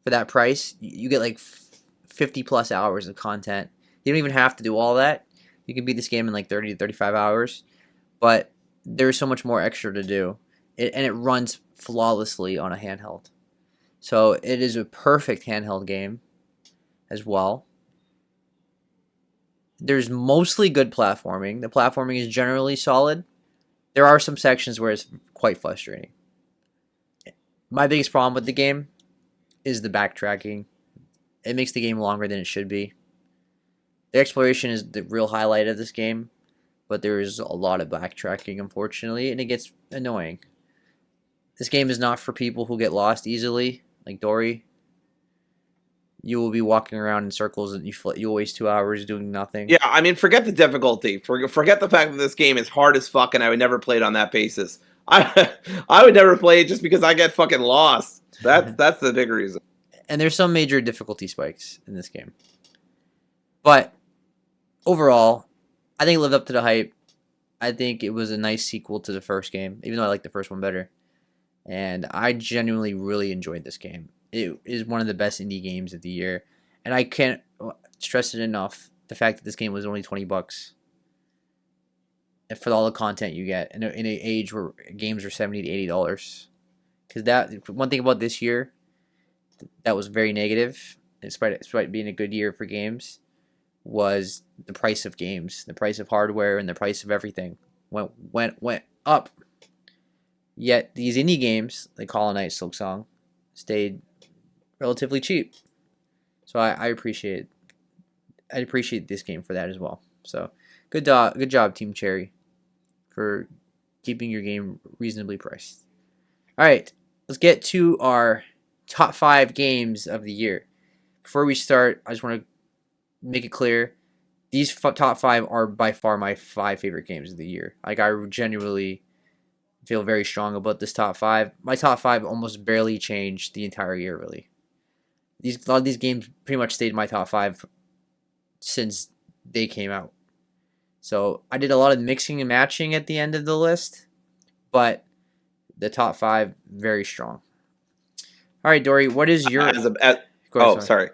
for that price. You get like 50 plus hours of content. You don't even have to do all that. You can beat this game in like 30 to 35 hours, but there's so much more extra to do. And it runs flawlessly on a handheld. So it is a perfect handheld game as well. There's mostly good platforming. The platforming is generally solid. There are some sections where it's quite frustrating. My biggest problem with the game is the backtracking. It makes the game longer than it should be. The exploration is the real highlight of this game, but there is a lot of backtracking, unfortunately, and it gets annoying. This game is not for people who get lost easily, like Dory. You will be walking around in circles and you waste 2 hours doing nothing. Yeah, I mean, forget the difficulty. Forget the fact that this game is hard as fuck, and I would never play it on that basis. I I would never play it just because I get fucking lost. That's the big reason. And there's some major difficulty spikes in this game. But overall, I think it lived up to the hype. I think it was a nice sequel to the first game, even though I like the first one better. And I genuinely really enjoyed this game. It is one of the best indie games of the year, and I can't stress it enough. The fact that this game was only $20, and for all the content you get in an age where games are $70 to $80. Because that one thing about this year that was very negative, despite being a good year for games, was the price of games, the price of hardware, and the price of everything went up. Yet these indie games like Hollow Knight, Silksong, stayed relatively cheap. So I appreciate this game for that as well. So good job, Team Cherry, for keeping your game reasonably priced. All right, let's get to our top 5 games of the year. Before we start, I just want to make it clear, these top 5 are by far my 5 favorite games of the year. Like, I genuinely feel very strong about this top 5. My top 5 almost barely changed the entire year, really. A lot of these games pretty much stayed in my top 5 since they came out. So I did a lot of mixing and matching at the end of the list, but the top 5 very strong. All right, Dory, what is your? Sorry.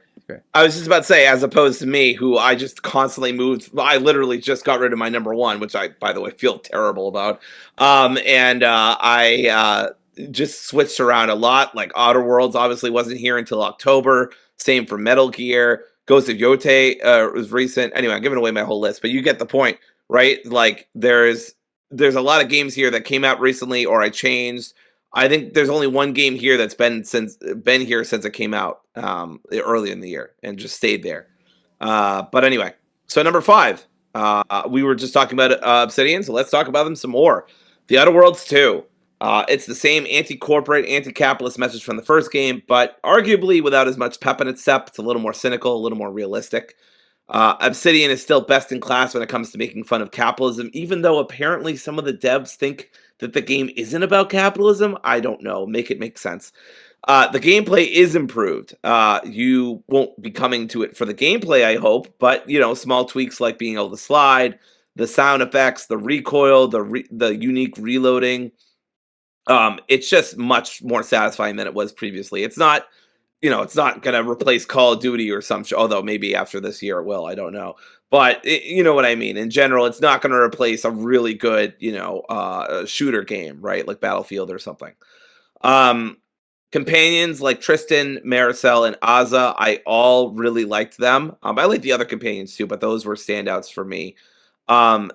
I was just about to say, as opposed to me, who I just constantly moved. I literally just got rid of my number 1, which I, by the way, feel terrible about. I just switched around a lot. Like Outer Worlds obviously wasn't here until October. Same for Metal Gear. Ghost of Yote was recent. Anyway, I'm giving away my whole list, but you get the point, right? Like there's a lot of games here that came out recently, or I changed. I think there's only one game here that's been here since it came out early in the year and just stayed there. But anyway, so number 5, we were just talking about Obsidian, so let's talk about them some more. The Outer Worlds 2. It's the same anti-corporate, anti-capitalist message from the first game, but arguably without as much pep in its step. It's a little more cynical, a little more realistic. Obsidian is still best in class when it comes to making fun of capitalism, even though apparently some of the devs think that the game isn't about capitalism. I don't know. Make it make sense. The gameplay is improved. You won't be coming to it for the gameplay, I hope, but small tweaks like being able to slide, the sound effects, the recoil, the unique reloading. It's just much more satisfying than it was previously. It's not going to replace Call of Duty or some although maybe after this year it will, I don't know. But you know what I mean. In general, it's not going to replace a really good, shooter game, right? Like Battlefield or something. Companions like Tristan, Maricel, and Aza, I all really liked them. I like the other companions too, but those were standouts for me. And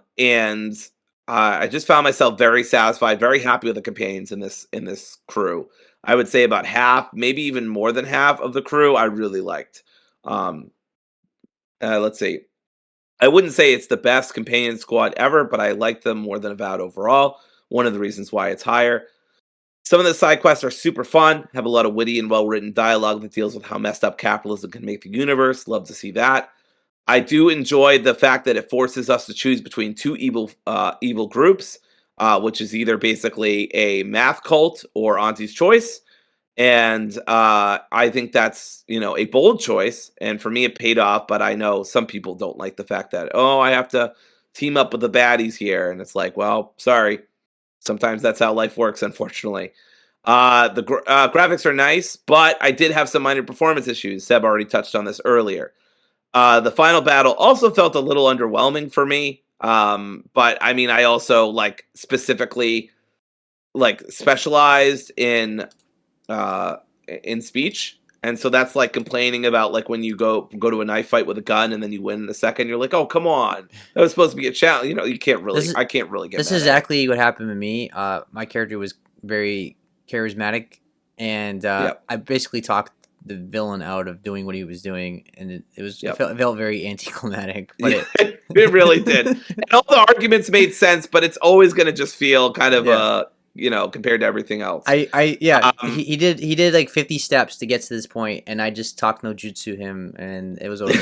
I just found myself very satisfied, very happy with the companions in this crew. I would say about half, maybe even more than half of the crew I really liked. Let's see. I wouldn't say it's the best companion squad ever, but I like them more than Avowed overall. One of the reasons why it's higher. Some of the side quests are super fun, have a lot of witty and well written dialogue that deals with how messed up capitalism can make the universe. Love to see that. I do enjoy the fact that it forces us to choose between two evil groups, which is either basically a math cult or Auntie's Choice. And I think that's a bold choice, and for me it paid off. But I know some people don't like the fact that, oh, I have to team up with the baddies here, and it's like, well, sorry, sometimes that's how life works, unfortunately. The graphics are nice, but I did have some minor performance issues. Seb already touched on this earlier. The final battle also felt a little underwhelming for me. But I mean, I also specifically specialized uh, in speech. And so that's like complaining about like when you go to a knife fight with a gun and then you win in a second. You're like, oh, come on, that was supposed to be a challenge. You can't really. This is I can't really get this is mad at it. exactly what happened to me. My character was very charismatic, and Yep. I basically talked the villain out of doing what he was doing, and it Yep. felt very anticlimactic. But Yeah, it really did. And all the arguments made sense, but it's always going to just feel kind of yeah, compared to everything else. yeah, Um, he did like 50 steps to get to this point, and I just talked no jutsu him, and it was over.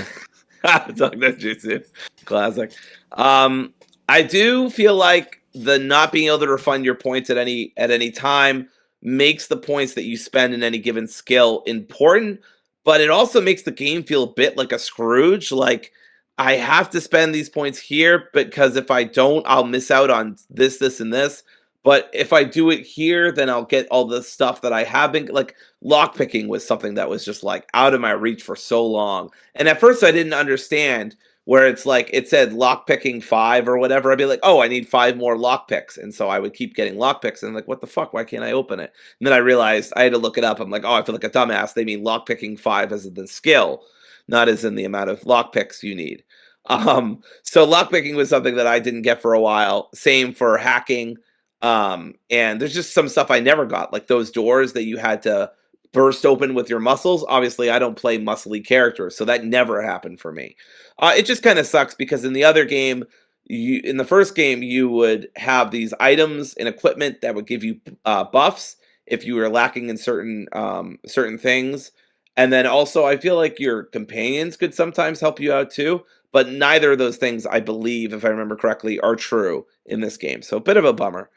Talk no jutsu, classic. Um, I do feel like the not being able to refund your points at any time makes the points that you spend in any given skill important, but it also makes the game feel a bit like a Scrooge. Like I have to spend these points here because if I don't, I'll miss out on this, this, and this. But if I do it here, then I'll get all the stuff that I have been like lockpicking was something that was just like out of my reach for so long. And at first I didn't understand where it's like it said lockpicking 5 or whatever. I'd be like, oh, I need 5 more lockpicks. And so I would keep getting lockpicks and I'm like, what the fuck? Why can't I open it? And then I realized I had to look it up. I'm like, oh, I feel like a dumbass. They mean lockpicking 5 as in the skill, not as in the amount of lockpicks you need. So lockpicking was something that I didn't get for a while. Same for hacking. And there's just some stuff I never got, like those doors that you had to burst open with your muscles. Obviously, I don't play muscly characters, so that never happened for me. It just kind of sucks because in the other game, in the first game, you would have these items and equipment that would give you buffs if you were lacking in certain things. And then also, I feel like your companions could sometimes help you out too. But neither of those things, I believe, if I remember correctly, are true in this game. So a bit of a bummer.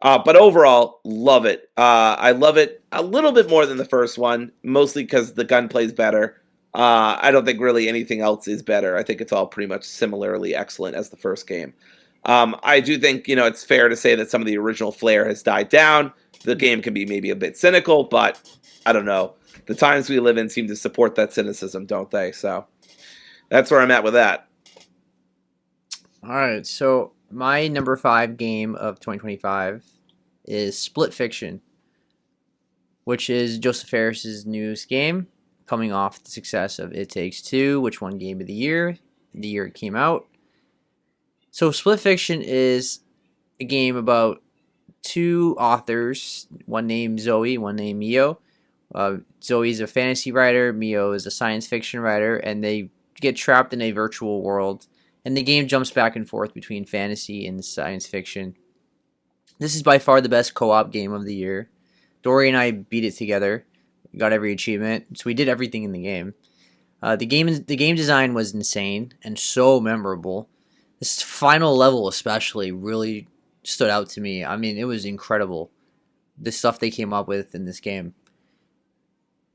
But overall, love it. I love it a little bit more than the first one, mostly because the gun plays better. I don't think really anything else is better. I think it's all pretty much similarly excellent as the first game. I do think it's fair to say that some of the original flair has died down. The game can be maybe a bit cynical, but I don't know. The times we live in seem to support that cynicism, don't they? So that's where I'm at with that. All right, so my number 5 game of 2025 is Split Fiction, which is Joseph Ferris's newest game, coming off the success of It Takes Two, which won Game of the year it came out. So Split Fiction is a game about two authors, one named Zoe, one named Mio. Zoe's a fantasy writer, Mio is a science fiction writer, and they get trapped in a virtual world. And the game jumps back and forth between fantasy and science fiction. This is by far the best co-op game of the year. Dory and I beat it together. We got every achievement, so we did everything in the game. The game design was insane and so memorable. This final level especially really stood out to me. I mean, it was incredible. The stuff they came up with in this game.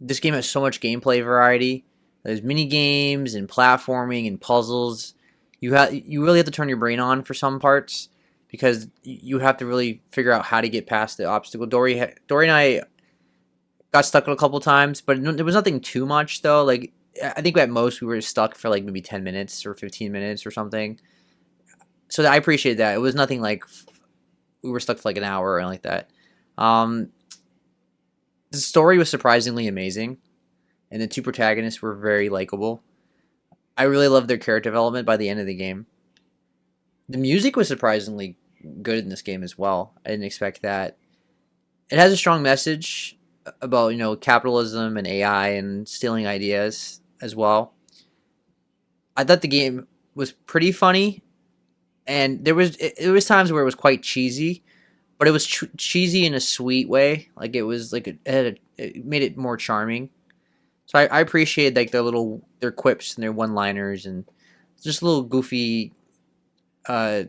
This game has so much gameplay variety. There's mini games and platforming and puzzles. You really have to turn your brain on for some parts because you have to really figure out how to get past the obstacle. Dory and I got stuck a couple times, but there was nothing too much though. Like I think at most we were stuck for like maybe 10 minutes or 15 minutes or something. So I appreciate that. It was nothing like we were stuck for like an hour or anything like that. Um, the story was surprisingly amazing, and the two protagonists were very likable. I really loved their character development by the end of the game. The music was surprisingly good in this game as well. I didn't expect that. It has a strong message about capitalism and AI and stealing ideas as well. I thought the game was pretty funny, and there was times where it was quite cheesy, but it was cheesy in a sweet way. Like it was like it made it more charming. So I appreciate like their quips and their one liners and just little goofy uh,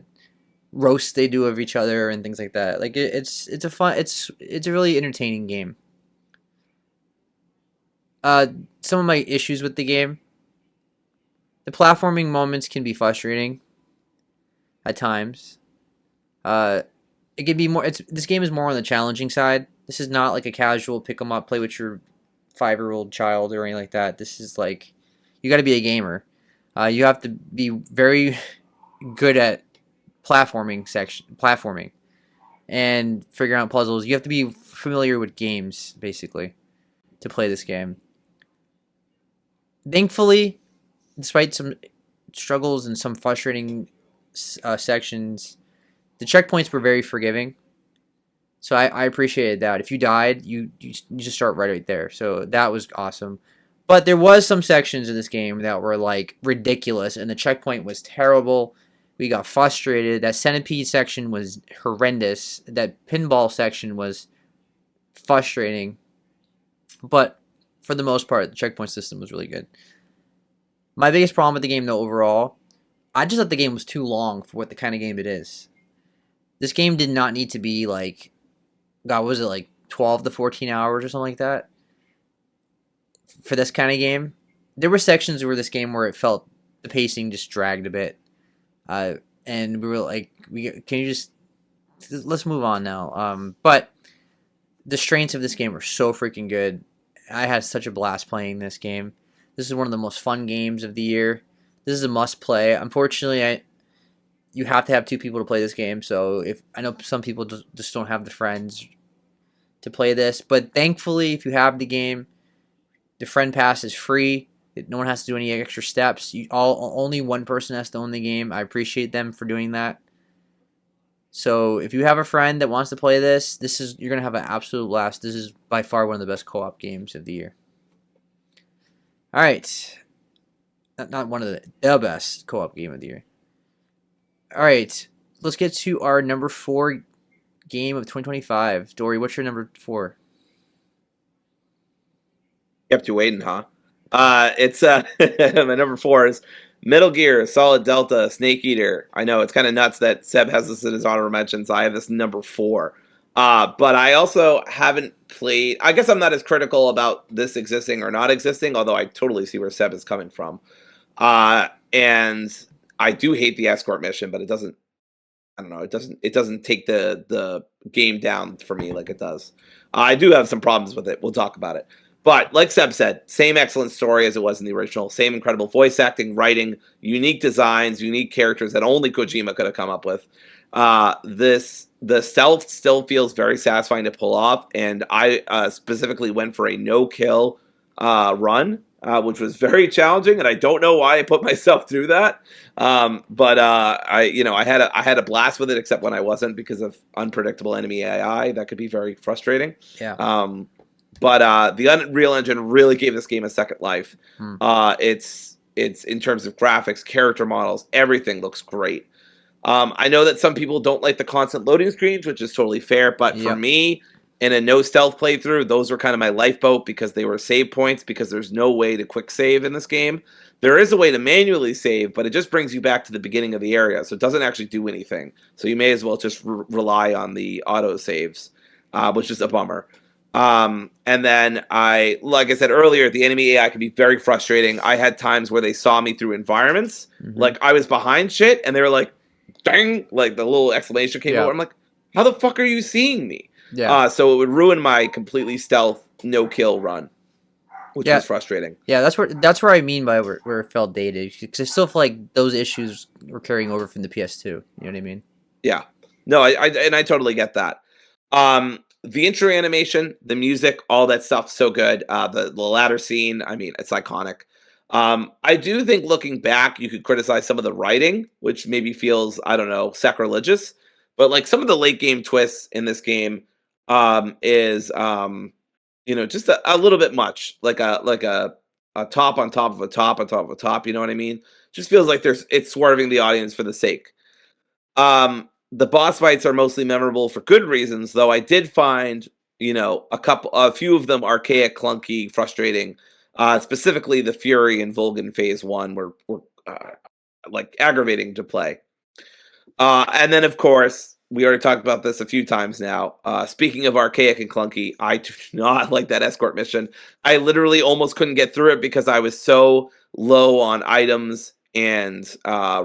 roasts they do of each other and things like that. Like it's a fun it's a really entertaining game. Uh, some of my issues with the game, the platforming moments can be frustrating at times. Uh, it could be more. This game is more on the challenging side. This is not like a casual pick 'em up, play with your 5-year-old child or anything like that. This is like you got to be a gamer. You have to be very good at platforming, and figuring out puzzles. You have to be familiar with games basically to play this game. Thankfully, despite some struggles and some frustrating sections, the checkpoints were very forgiving. So I appreciated that. If you died, you just start right there. So that was awesome. But there was some sections in this game that were like ridiculous, and the checkpoint was terrible. We got frustrated. That centipede section was horrendous. That pinball section was frustrating. But for the most part, the checkpoint system was really good. My biggest problem with the game, though, overall, I just thought the game was too long for what the kind of game it is. This game did not need to be like, God, was it like 12 to 14 hours or something like that for this kind of game? There were sections where this game where it felt the pacing just dragged a bit, and we were like, can you just let's move on now. But the strengths of this game are so freaking good. I had such a blast playing this game. This is one of the most fun games of the year. This is a must play. Unfortunately, you have to have two people to play this game. So if I know some people just don't have the friends to play this, but thankfully, if you have the game, the friend pass is free. No one has to do any extra steps. Only one person has to own the game. I appreciate them for doing that. So if you have a friend that wants to play this, you're gonna have an absolute blast. This is by far one of the best co-op games of the year. All right, not one of the best co-op game of the year. All right, let's get to our number 4 game of 2025. Dory, what's your number 4? Kept you waiting, huh? It's my number 4 is Metal Gear Solid Delta Snake Eater. I know it's kind of nuts that Seb has this in his honorable mentions. I have this number 4. But I also haven't played. I guess I'm not as critical about this existing or not existing, although I totally see where Seb is coming from. And I do hate the escort mission, but it doesn't. I don't know. It doesn't take the game down for me like it does. I do have some problems with it. We'll talk about it. But like Seb said, same excellent story as it was in the original. Same incredible voice acting, writing, unique designs, unique characters that only Kojima could have come up with. The stealth still feels very satisfying to pull off, and I specifically went for a no-kill run, which was very challenging, and I don't know why I put myself through that. But I had a blast with it, except when I wasn't because of unpredictable enemy AI. That could be very frustrating. Yeah. But the Unreal Engine really gave this game a second life. Hmm. It's in terms of graphics, character models, everything looks great. I know that some people don't like the constant loading screens, which is totally fair. But for Yep. me, in a no stealth playthrough, those were kind of my lifeboat because they were save points because there's no way to quick save in this game. There is a way to manually save, but it just brings you back to the beginning of the area. So it doesn't actually do anything. So you may as well just rely on the auto saves, which is a bummer. And then like I said earlier, the enemy AI can be very frustrating. I had times where they saw me through environments. Mm-hmm. Like I was behind shit and they were like, dang, like the little exclamation came over. I'm like, how the fuck are you seeing me? Yeah. So it would ruin my completely stealth no kill run, which was frustrating. Yeah, that's where I mean by where it felt dated, because I still feel like those issues were carrying over from the PS2. You know what I mean? Yeah. No, I totally get that. The intro animation, the music, all that stuff, so good. The ladder scene, I mean, it's iconic. I do think looking back, you could criticize some of the writing, which maybe feels, I don't know, sacrilegious. But like some of the late game twists in this game is just a little bit much, like a a top on top of a top on top of a top. You know what I mean? Just feels like it's swerving the audience for the sake. The boss fights are mostly memorable for good reasons, though I did find, a few of them archaic, clunky, frustrating. Specifically, the Fury and Vulcan Phase One were like aggravating to play. And then, of course, we already talked about this a few times now. Speaking of archaic and clunky, I do not like that escort mission. I literally almost couldn't get through it because I was so low on items and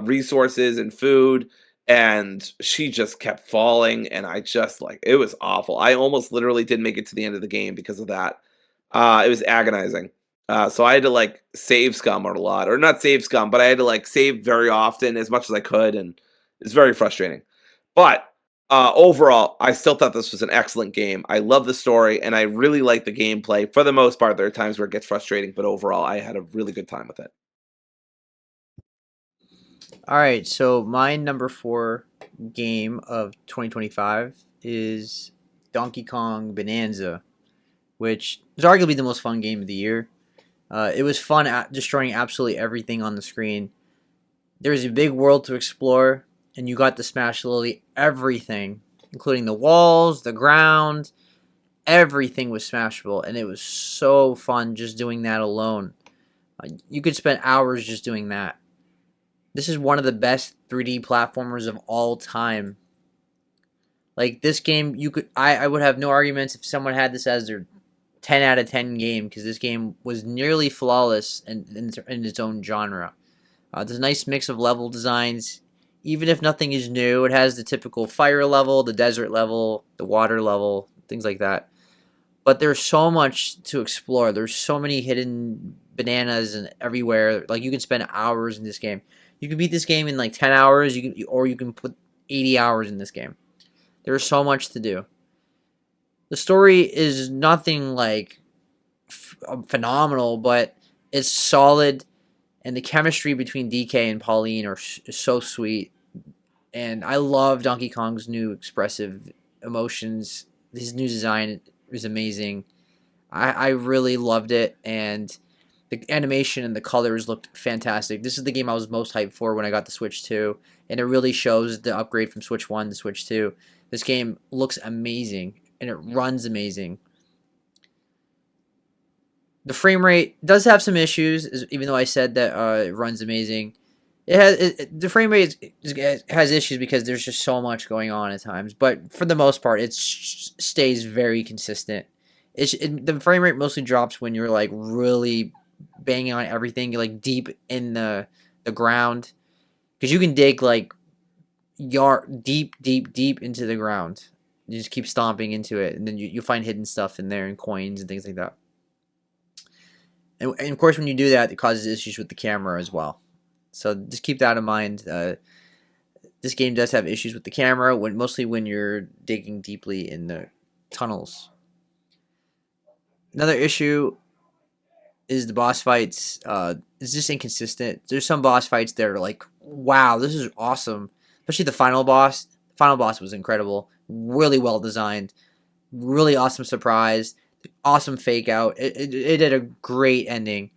resources and food. And she just kept falling. And I just like, it was awful. I almost literally didn't make it to the end of the game because of that. It was agonizing. So I had to like save scum a lot, or not save scum, but I had to like save very often as much as I could. And it's very frustrating. But overall, I still thought this was an excellent game. I love the story, and I really like the gameplay. For the most part, there are times where it gets frustrating, but overall, I had a really good time with it. All right, so my number 4 game of 2025 is Donkey Kong Bonanza, which is arguably the most fun game of the year. It was fun destroying absolutely everything on the screen. There's a big world to explore, and you got to smash literally everything, including the walls, the ground. Everything was smashable, and it was so fun just doing that alone. You could spend hours just doing that. This is one of the best 3D platformers of all time. Like this game, I would have no arguments if someone had this as their 10 out of 10 game, because this game was nearly flawless in its own genre. There's a nice mix of level designs. Even if nothing is new, it has the typical fire level, the desert level, the water level, things like that. But there's so much to explore. There's so many hidden bananas and everywhere. Like you can spend hours in this game. You can beat this game in like 10 hours, or you can put 80 hours in this game. There's so much to do. The story is nothing like phenomenal, but it's solid, and the chemistry between DK and Pauline is so sweet. And I love Donkey Kong's new expressive emotions. His new design is amazing. I really loved it, and the animation and the colors looked fantastic. This is the game I was most hyped for when I got the Switch 2, and it really shows the upgrade from Switch 1 to Switch 2. This game looks amazing, and it runs amazing. The frame rate does have some issues, even though I said that it runs amazing. The frame rate has issues because there's just so much going on at times, but for the most part, it stays very consistent. The frame rate mostly drops when you're like really banging on everything, like deep in the ground, because you can dig like deep into the ground. You just keep stomping into it, and then you find hidden stuff in there and coins and things like that. And of course, when you do that, it causes issues with the camera as well. So just keep that in mind. This game does have issues with the camera, mostly when you're digging deeply in the tunnels. Another issue is the boss fights. It's just inconsistent. There's some boss fights that are like, wow, this is awesome. Especially the final boss. The final boss was incredible. Really well designed. Really awesome surprise. Awesome fake out. It did a great ending.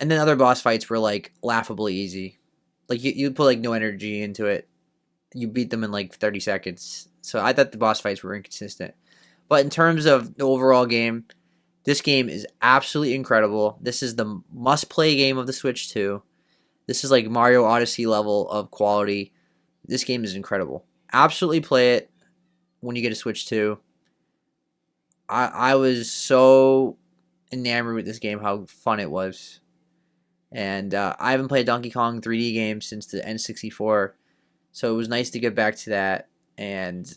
And then other boss fights were like laughably easy. Like you put like no energy into it. You beat them in like 30 seconds. So I thought the boss fights were inconsistent. But in terms of the overall game, this game is absolutely incredible. This is the must-play game of the Switch 2. This is like Mario Odyssey level of quality. This game is incredible. Absolutely play it when you get a Switch 2. I was so enamored with this game, how fun it was. And I haven't played Donkey Kong 3D game since the N64, so it was nice to get back to that. And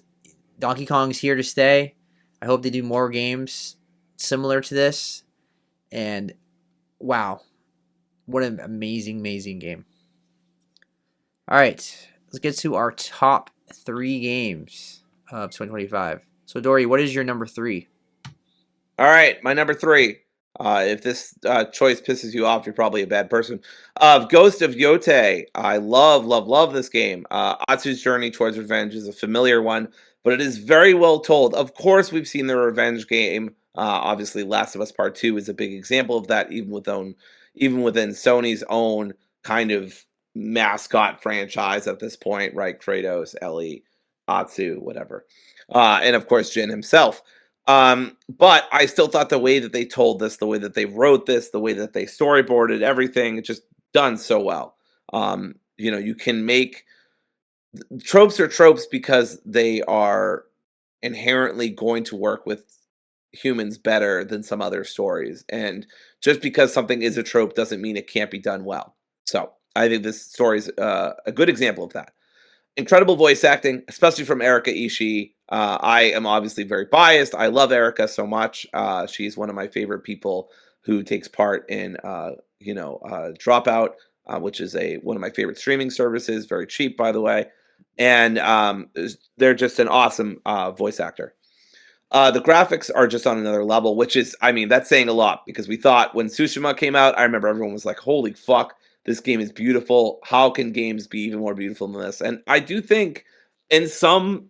Donkey Kong's here to stay. I hope they do more games similar to this. And wow, what an amazing game. All right, let's get to our top 3 games of 2025. So Dory, what is your number 3? All right, my number 3. If this choice pisses you off, you're probably a bad person. Ghost of Yote. I love this game. Atsu's journey towards revenge is a familiar one, but it is very well told. Of course, we've seen the revenge game Obviously, Last of Us Part Two is a big example of that, even within Sony's own kind of mascot franchise at this point, right? Kratos, Ellie, Atsu, whatever, and of course Jin himself. But I still thought the way that they told this, the way that they wrote this, the way that they storyboarded everything, just done so well. You can make tropes are tropes because they are inherently going to work with humans better than some other stories. And just because something is a trope doesn't mean it can't be done well. So I think this story is a good example of that. Incredible voice acting, especially from Erika Ishii. I am obviously very biased. I love Erika so much. She's one of my favorite people who takes part in, Dropout, which is one of my favorite streaming services. Very cheap, by the way, and they're just an awesome voice actor. The graphics are just on another level, which is, I mean, that's saying a lot because we thought when Tsushima came out, I remember everyone was like, holy fuck, this game is beautiful. How can games be even more beautiful than this? And I do think in some,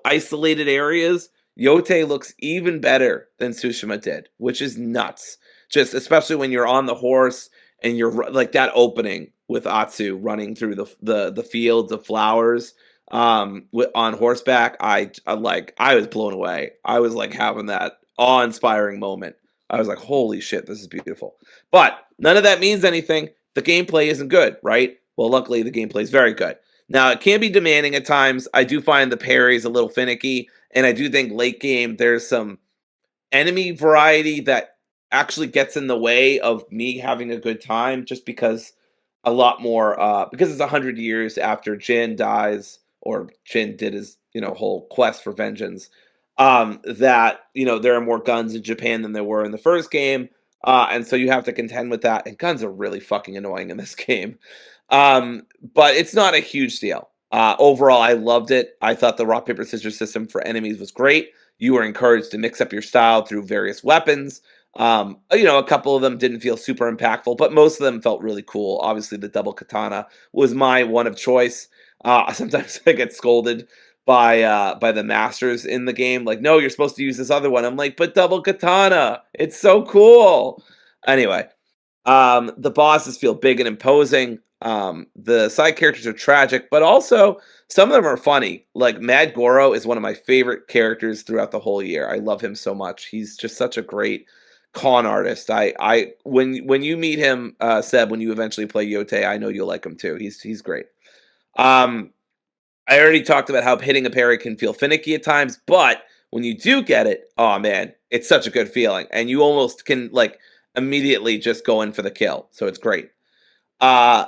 isolated areas, Yote looks even better than Tsushima did, which is nuts. Just especially when you're on the horse and you're like that opening with Atsu running through the fields of flowers on horseback. I was blown away. I was like having that awe-inspiring moment. I was like, holy shit, this is beautiful. But none of that means anything. The gameplay isn't good, right? Well, luckily the gameplay is very good. Now it can be demanding at times. I do find the parries a little finicky, and I do think late game there's some enemy variety that actually gets in the way of me having a good time, just because a lot more because it's 100 years after Jin dies, or Jin did his whole quest for vengeance. That there are more guns in Japan than there were in the first game, and so you have to contend with that. And guns are really fucking annoying in this game, but it's not a huge deal. Overall, I loved it. I thought the rock paper scissors system for enemies was great. You were encouraged to mix up your style through various weapons. A couple of them didn't feel super impactful, but most of them felt really cool. Obviously, the double katana was my one of choice. Sometimes I get scolded by the masters in the game, like, no, you're supposed to use this other one. I'm like, but double katana, it's so cool. Anyway, the bosses feel big and imposing. The side characters are tragic, but also some of them are funny. Like Mad Goro is one of my favorite characters throughout the whole year. I love him so much. He's just such a great con artist. When you meet him, Seb, when you eventually play Yote, I know you'll like him too. He's great. Um, I already talked about how hitting a parry can feel finicky at times, but when you do get it, oh man, it's such a good feeling, and you almost can like immediately just go in for the kill. So it's great. Uh,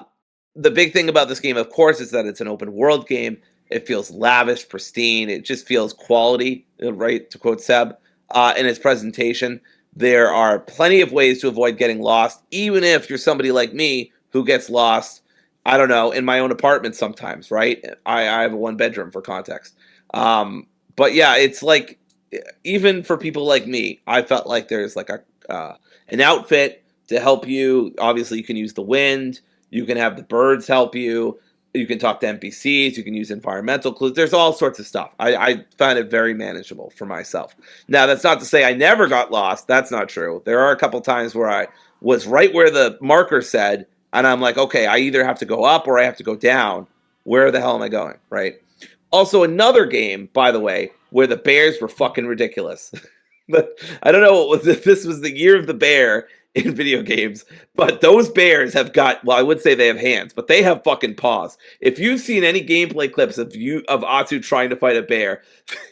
the big thing about this game, of course, is that it's an open world game. It feels lavish, pristine. It just feels quality, right? To quote Seb, in its presentation. There are plenty of ways to avoid getting lost, even if you're somebody like me who gets lost, I don't know, in my own apartment sometimes, right? I have a one bedroom for context. But yeah, it's like, even for people like me, I felt like there's like an outfit to help you. Obviously, you can use the wind. You can have the birds help you. You can talk to NPCs. You can use environmental clues. There's all sorts of stuff. I found it very manageable for myself. Now, that's not to say I never got lost. That's not true. There are a couple times where I was right where the marker said, and I'm like, okay, I either have to go up or I have to go down. Where the hell am I going? Right. Also, another game, by the way, where the bears were fucking ridiculous. But I don't know what was if this was the year of the bear in video games, but those bears have got, well, I would say they have hands, but they have fucking paws. If you've seen any gameplay clips of Atsu trying to fight a bear,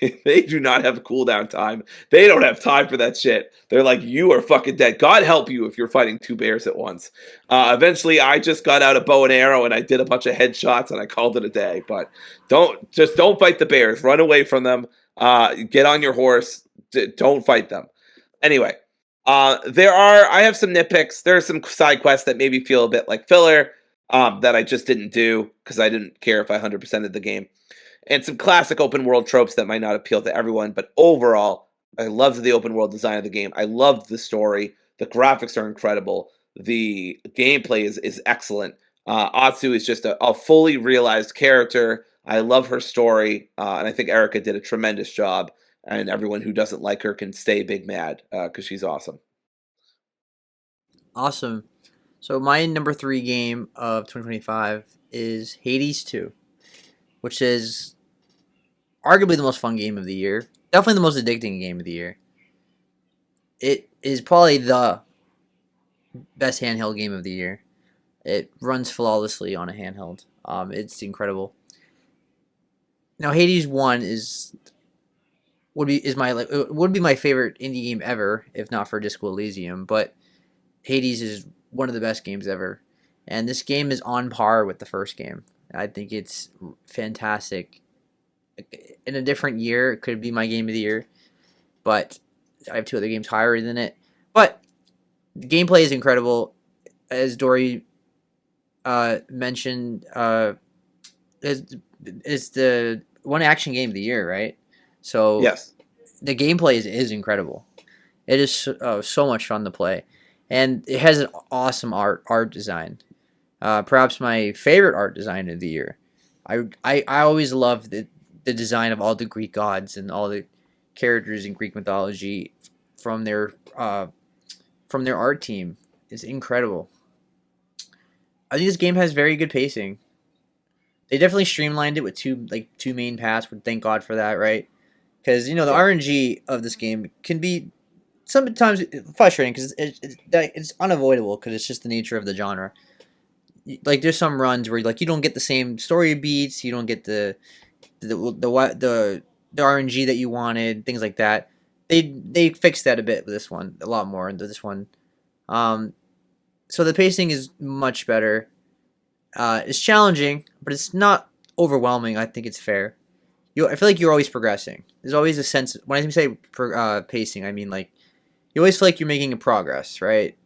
they do not have cooldown time. They don't have time for that shit. They're like, you are fucking dead. God help you if you're fighting two bears at once. Eventually, I just got out a bow and arrow and I did a bunch of headshots and I called it a day. But don't fight the bears. Run away from them. Get on your horse. Don't fight them. Anyway, I have some nitpicks. There are some side quests that maybe feel a bit like filler, that I just didn't do because I didn't care if I 100%ed the game. And some classic open world tropes that might not appeal to everyone, but overall, I loved the open world design of the game. I loved the story. The graphics are incredible. The gameplay is excellent. Atsu is just a fully realized character. I love her story, and I think Erika did a tremendous job. and everyone who doesn't like her can stay big mad because she's awesome. Awesome. So my number 3 game of 2025 is Hades 2, which is arguably the most fun game of the year. Definitely the most addicting game of the year. It is probably the best handheld game of the year. It runs flawlessly on a handheld. It's incredible. Now Hades 1 would be my favorite indie game ever, if not for Disco Elysium. But Hades is one of the best games ever, and this game is on par with the first game. I think it's fantastic. In a different year, it could be my game of the year, but I have 2 other games higher than it. But the gameplay is incredible, as Dory mentioned. It's the one action game of the year, right? So Yes. the gameplay is incredible. It is so much fun to play, and it has an awesome art design. Perhaps my favorite art design of the year. I always love the design of all the Greek gods and all the characters in Greek mythology from their art team. It's incredible. I think this game has very good pacing. They definitely streamlined it with two main paths. Thank God for that, right? Because the Yeah. RNG of this game can be sometimes frustrating because it's unavoidable because it's just the nature of the genre. Like there's some runs where like you don't get the same story beats, you don't get the RNG that you wanted, things like that. They fixed that a bit with this one, a lot more into this one. Um, so the pacing is much better. It's challenging, but it's not overwhelming. I think it's fair. I feel like you're always progressing. There's always a sense when I say pacing, I mean like you always feel like you're making a progress, right?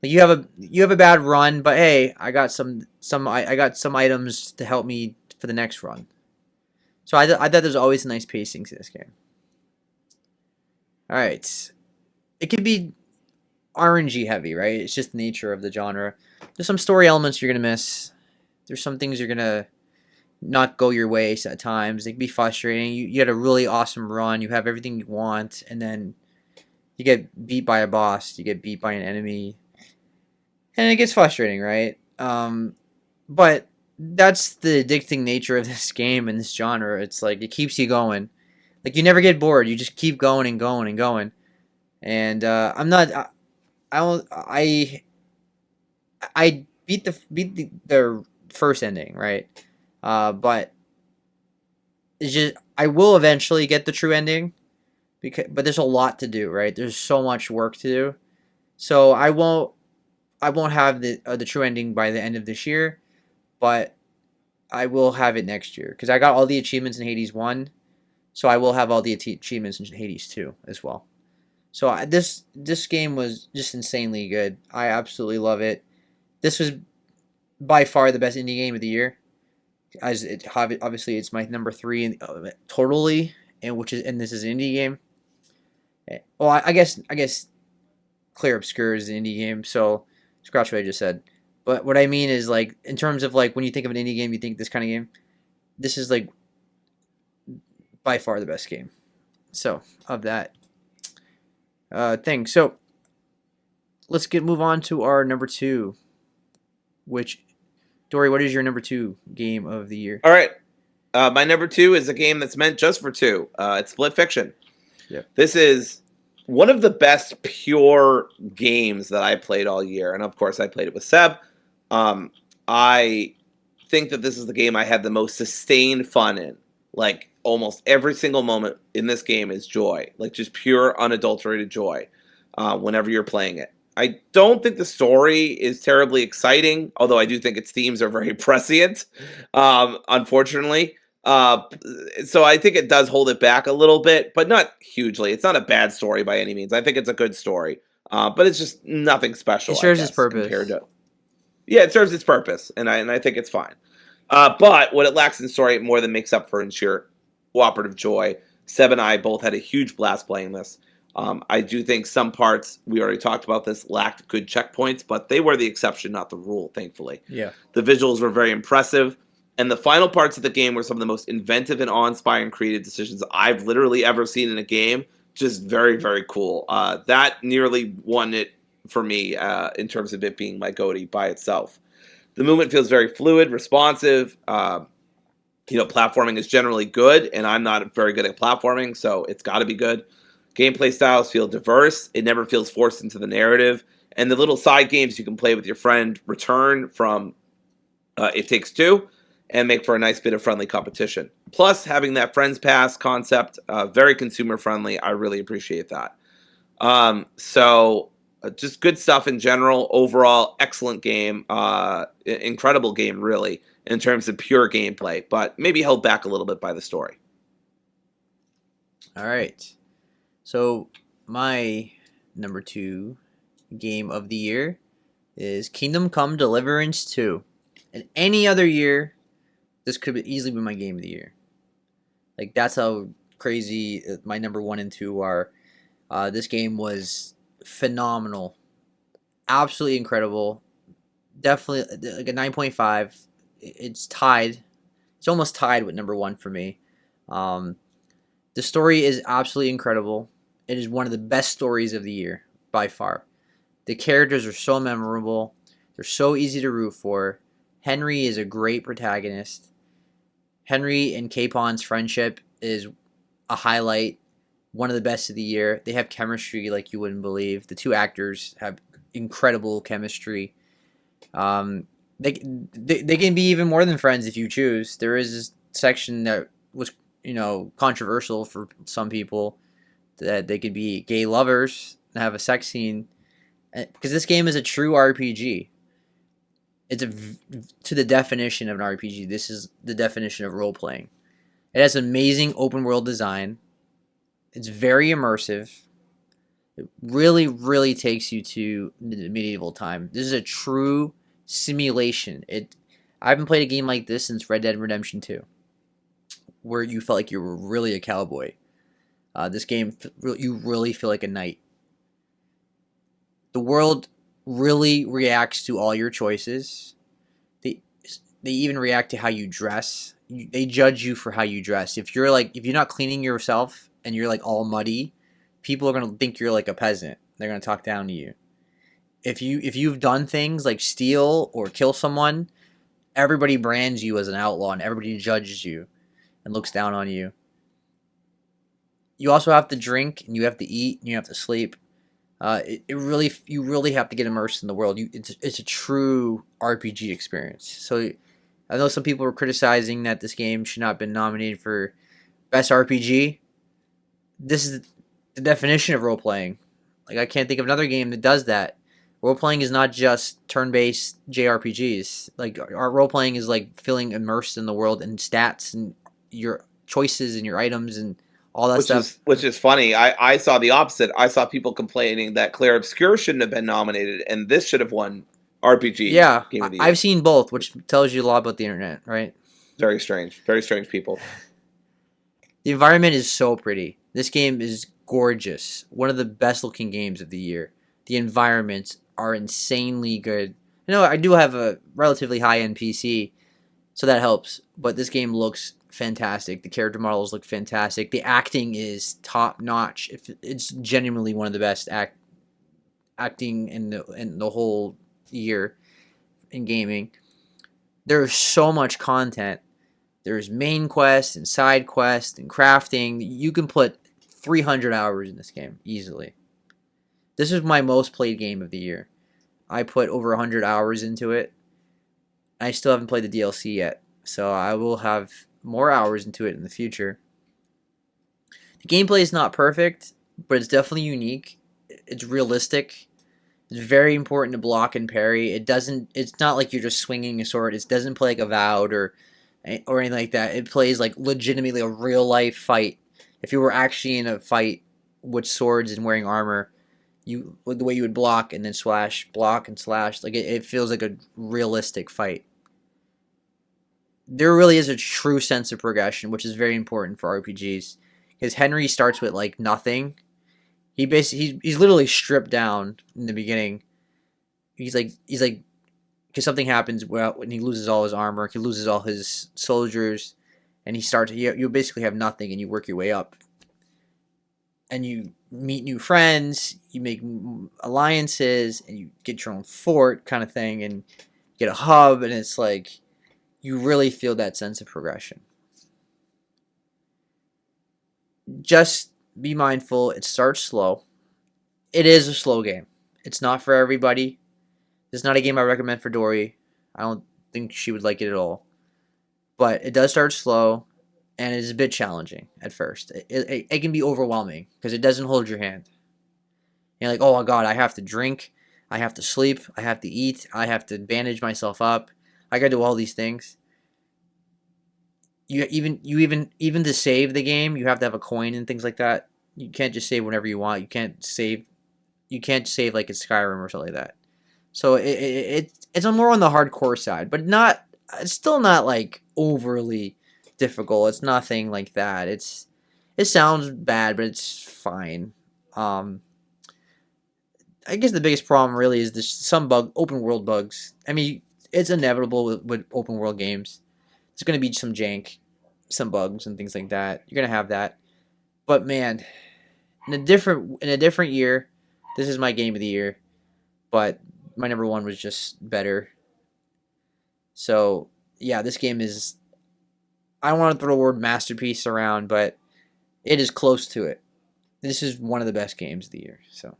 Like you have a bad run, but hey, I got I got some items to help me for the next run. So I thought there's always a nice pacing to this game. All right, it could be RNG heavy, right? It's just the nature of the genre. There's some story elements you're gonna miss. There's some things you're gonna not go your way at times. It can be frustrating. You had a really awesome run. You have everything you want, and then you get beat by a boss. You get beat by an enemy, and it gets frustrating, right? But that's the addicting nature of this game and this genre. It's like it keeps you going. Like you never get bored. You just keep going and going and going. And I'm not. I don't. I beat the first ending, right? But it's just I will eventually get the true ending but there's a lot to do, right? There's so much work to do. So I won't have the true ending by the end of this year, but I will have it next year because I got all the achievements in Hades 1, so I will have all the achievements in Hades 2 as well. So this game was just insanely good. I absolutely love it. This was by far the best indie game of the year. As it obviously it's my number 3 totally, and this is an indie game. Well, I guess Clear Obscure is an indie game, so scratch what I just said. But what I mean is like in terms of like when you think of an indie game, you think this kind of game. This is like by far the best game. So of that thing. So let's move on to our number 2, which Dory, what is your number 2 game of the year? All right. My number 2 is a game that's meant just for 2. It's Split Fiction. Yeah. This is one of the best pure games that I played all year. And of course, I played it with Seb. I think that this is the game I had the most sustained fun in. Like, almost every single moment in this game is joy. Like, just pure, unadulterated joy whenever you're playing it. I don't think the story is terribly exciting, although I do think its themes are very prescient, unfortunately. So I think it does hold it back a little bit, but not hugely. It's not a bad story by any means. I think it's a good story, but it's just nothing special. It serves I its guess, purpose. compared to, yeah, it serves its purpose, and I think it's fine. But what it lacks in story more than makes up for in sheer cooperative joy. Seb and I both had a huge blast playing this. I do think some parts, we already talked about this, lacked good checkpoints, but they were the exception, not the rule, thankfully. Yeah. The visuals were very impressive, And the final parts of the game were some of the most inventive and awe-inspiring creative decisions I've literally ever seen in a game. Just very, very cool. That nearly won it for me in terms of it being my GOTY by itself. The movement feels very fluid, responsive. Platforming is generally good, and I'm not very good at platforming, so it's got to be good. Gameplay styles feel diverse. It never feels forced into the narrative. And the little side games you can play with your friend return from It Takes Two and make for a nice bit of friendly competition. Plus, having that Friends Pass concept, very consumer friendly. I really appreciate that. Just good stuff in general. Overall, excellent game. Incredible game, really, in terms of pure gameplay, but maybe held back a little bit by the story. All right. So my number 2 game of the year is Kingdom Come Deliverance 2. In any other year, this could easily be my game of the year. Like, that's how crazy my number 1 and 2 are. This game was phenomenal. Absolutely incredible. Definitely like a 9.5. It's tied. It's almost tied with number 1 for me. The story is absolutely incredible. It is one of the best stories of the year by far. The characters are so memorable. They're so easy to root for. Henry is a great protagonist. Henry and Capon's friendship is a highlight. One of the best of the year. They have chemistry like you wouldn't believe. The two actors have incredible chemistry. They can be even more than friends if you choose. There is this section that was controversial for some people, that they could be gay lovers and have a sex scene, because this game is a true RPG. It's to the definition of an RPG. This is the definition of role playing. It has amazing open world design. It's very immersive. It really, really takes you to the medieval time. This is a true simulation. I haven't played a game like this since Red Dead Redemption 2, where you felt like you were really a cowboy. This game, you really feel like a knight. The world really reacts to all your choices. They even react to how you dress. They judge you for how you dress. If you're not cleaning yourself and you're like all muddy, people are gonna think you're like a peasant. They're gonna talk down to you. If you've done things like steal or kill someone, everybody brands you as an outlaw and everybody judges you and looks down on you. You also have to drink, and you have to eat, and you have to sleep. You really have to get immersed in the world. It's a true RPG experience. So I know some people were criticizing that this game should not have been nominated for best RPG. This is the definition of role playing. Like, I can't think of another game that does that. Role playing is not just turn-based JRPGs. Like, our role playing is like feeling immersed in the world and stats and your choices and your items and all that stuff. Which is funny. I saw the opposite. I saw people complaining that Claire Obscure shouldn't have been nominated, and this should have won RPG Yeah, Game of the Year. I've seen both, which tells you a lot about the internet, right? Very strange. Very strange people. The environment is so pretty. This game is gorgeous. One of the best looking games of the year. The environments are insanely good. I do have a relatively high-end PC, so that helps. But this game looks fantastic. The character models look fantastic. The acting is top-notch. It's genuinely one of the best acting in the whole year in gaming. There's so much content. There's main quests and side quests and crafting. You can put 300 hours in this game easily. This is my most played game of the year. I put over 100 hours into it. I still haven't played the DLC yet, so I will have more hours into it in the future. The gameplay is not perfect, but it's definitely unique. It's realistic. It's very important to block and parry. It's not like you're just swinging a sword. It doesn't play like Avowed or anything like that. It plays like legitimately a real life fight. If you were actually in a fight with swords and wearing armor, the way you would block and then slash, block and slash, like it feels like a realistic fight. There really is a true sense of progression, which is very important for RPGs. Because Henry starts with like nothing. He's literally stripped down in the beginning. He's like because something happens when he loses all his armor, he loses all his soldiers, and you basically have nothing, and you work your way up, and you meet new friends, you make alliances, and you get your own fort kind of thing, and get a hub, and it's like you really feel that sense of progression. Just be mindful, it starts slow. It is a slow game. It's not for everybody. It's not a game I recommend for Dory. I don't think she would like it at all. But it does start slow, and it is a bit challenging at first. It can be overwhelming because it doesn't hold your hand. You're like, oh my god, I have to drink, I have to sleep, I have to eat, I have to bandage myself up. I gotta do all these things. Even to save the game, you have to have a coin and things like that. You can't just save whenever you want. You can't save. You can't save like in Skyrim or something like that. So it's more on the hardcore side, but not. It's still not like overly difficult. It's nothing like that. It sounds bad, but it's fine. Um, I guess the biggest problem really is this some open world bugs. I mean, it's inevitable with open world games. There's gonna be some jank, some bugs and things like that. You're gonna have that. But man, in a different year, this is my game of the year. But my number one was just better. So yeah, this game is. I don't want to throw the word masterpiece around, but it is close to it. This is one of the best games of the year. So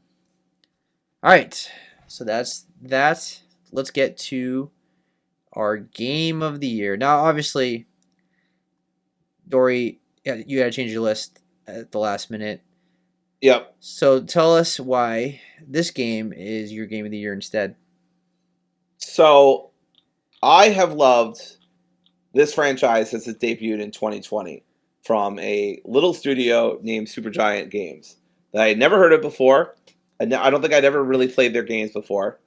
all right, so that's that. Let's get to our game of the year. Now, obviously, Dory, yeah, you got to change your list at the last minute. Yep. So tell us why this game is your game of the year instead. So I have loved this franchise since it debuted in 2020 from a little studio named Supergiant Games that I had never heard of before. I don't think I'd ever really played their games before.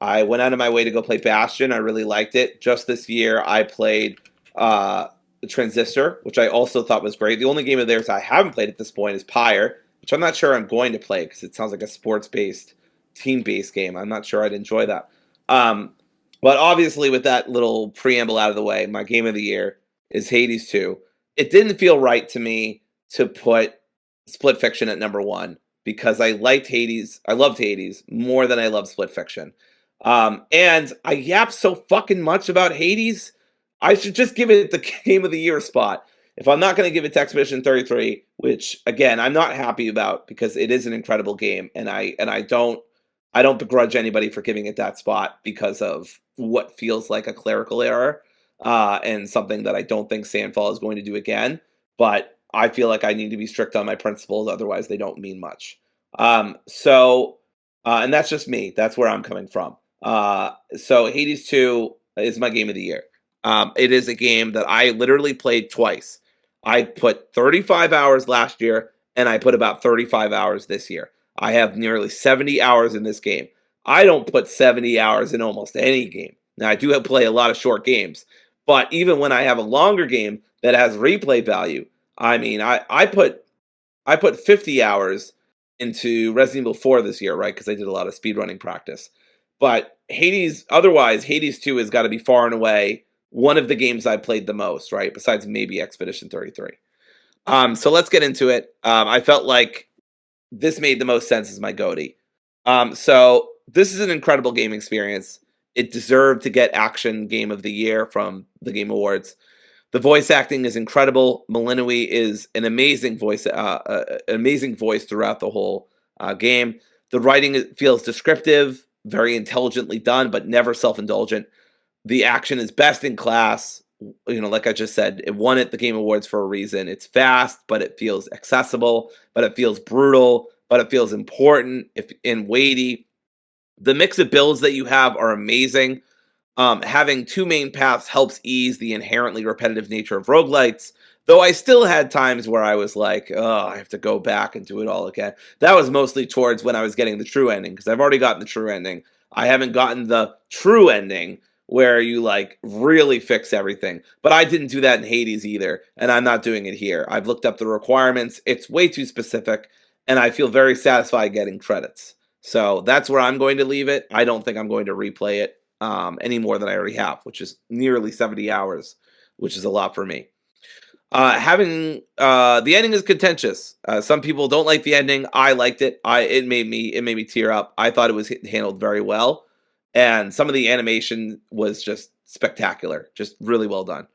I went out of my way to go play Bastion. I really liked it. Just this year, I played Transistor, which I also thought was great. The only game of theirs I haven't played at this point is Pyre, which I'm not sure I'm going to play because it sounds like a sports-based, team-based game. I'm not sure I'd enjoy that. But obviously, with that little preamble out of the way, my game of the year is Hades 2. It didn't feel right to me to put Split Fiction at number one because I liked Hades. I loved Hades more than I loved Split Fiction. And I yap so fucking much about Hades. I should just give it the game of the year spot. If I'm not going to give it to Expedition 33, which again I'm not happy about because it is an incredible game, and I don't begrudge anybody for giving it that spot because of what feels like a clerical error and something that I don't think Sandfall is going to do again. But I feel like I need to be strict on my principles, otherwise they don't mean much. And that's just me. That's where I'm coming from. So Hades 2 is my game of the year. It is a game that I literally played twice. I put 35 hours last year, and I put about 35 hours this year. I have nearly 70 hours in this game. I don't put 70 hours in almost any game. Now, I do play a lot of short games, but even when I have a longer game that has replay value, I mean, I put 50 hours into Resident Evil 4 this year, right? Because I did a lot of speedrunning practice. But Hades 2 has got to be far and away one of the games I played the most, right? Besides maybe Expedition 33. So let's get into it. I felt like this made the most sense as my GOTY. So this is an incredible game experience. It deserved to get Action Game of the Year from the Game Awards. The voice acting is incredible. Malinui is an amazing voice throughout the whole game. The writing feels descriptive, very intelligently done, but never self-indulgent. The action is best in class. You know, like I just said, it won at the Game Awards for a reason. It's fast, but it feels accessible, but it feels brutal, but it feels important and weighty. The mix of builds that you have are amazing. Having two main paths helps ease the inherently repetitive nature of roguelites, though I still had times where I was like, oh, I have to go back and do it all again. That was mostly towards when I was getting the true ending, because I've already gotten the true ending. I haven't gotten the true ending where you like really fix everything. But I didn't do that in Hades either, and I'm not doing it here. I've looked up the requirements. It's way too specific, and I feel very satisfied getting credits. So that's where I'm going to leave it. I don't think I'm going to replay it. any more than I already have, which is nearly 70 hours, which is a lot for me. Having the ending is contentious. Some people don't like the ending. I liked it. It made me tear up. I thought it was handled very well, and some of the animation was just spectacular, just really well done.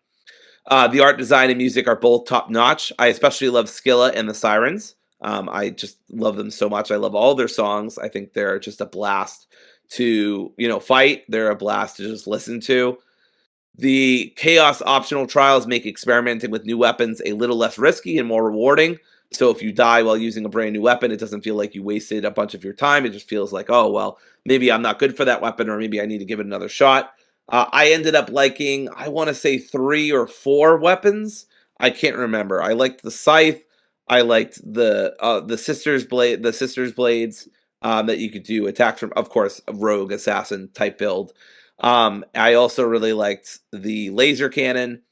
The art design and music are both top notch. I especially love Skilla and the Sirens. I just love them so much. I love all their songs. I think they're just a blast to fight. They're a blast to just listen to. The chaos optional trials make experimenting with new weapons a little less risky and more rewarding. So if you die while using a brand new weapon, it doesn't feel like you wasted a bunch of your time. It just feels like, oh, well, maybe I'm not good for that weapon, or maybe I need to give it another shot. I ended up liking, I want to say 3 or 4 weapons. I can't remember. I liked the scythe. I liked the sisters blades that you could do attacks from, of course, a rogue assassin type build. I also really liked the laser cannon,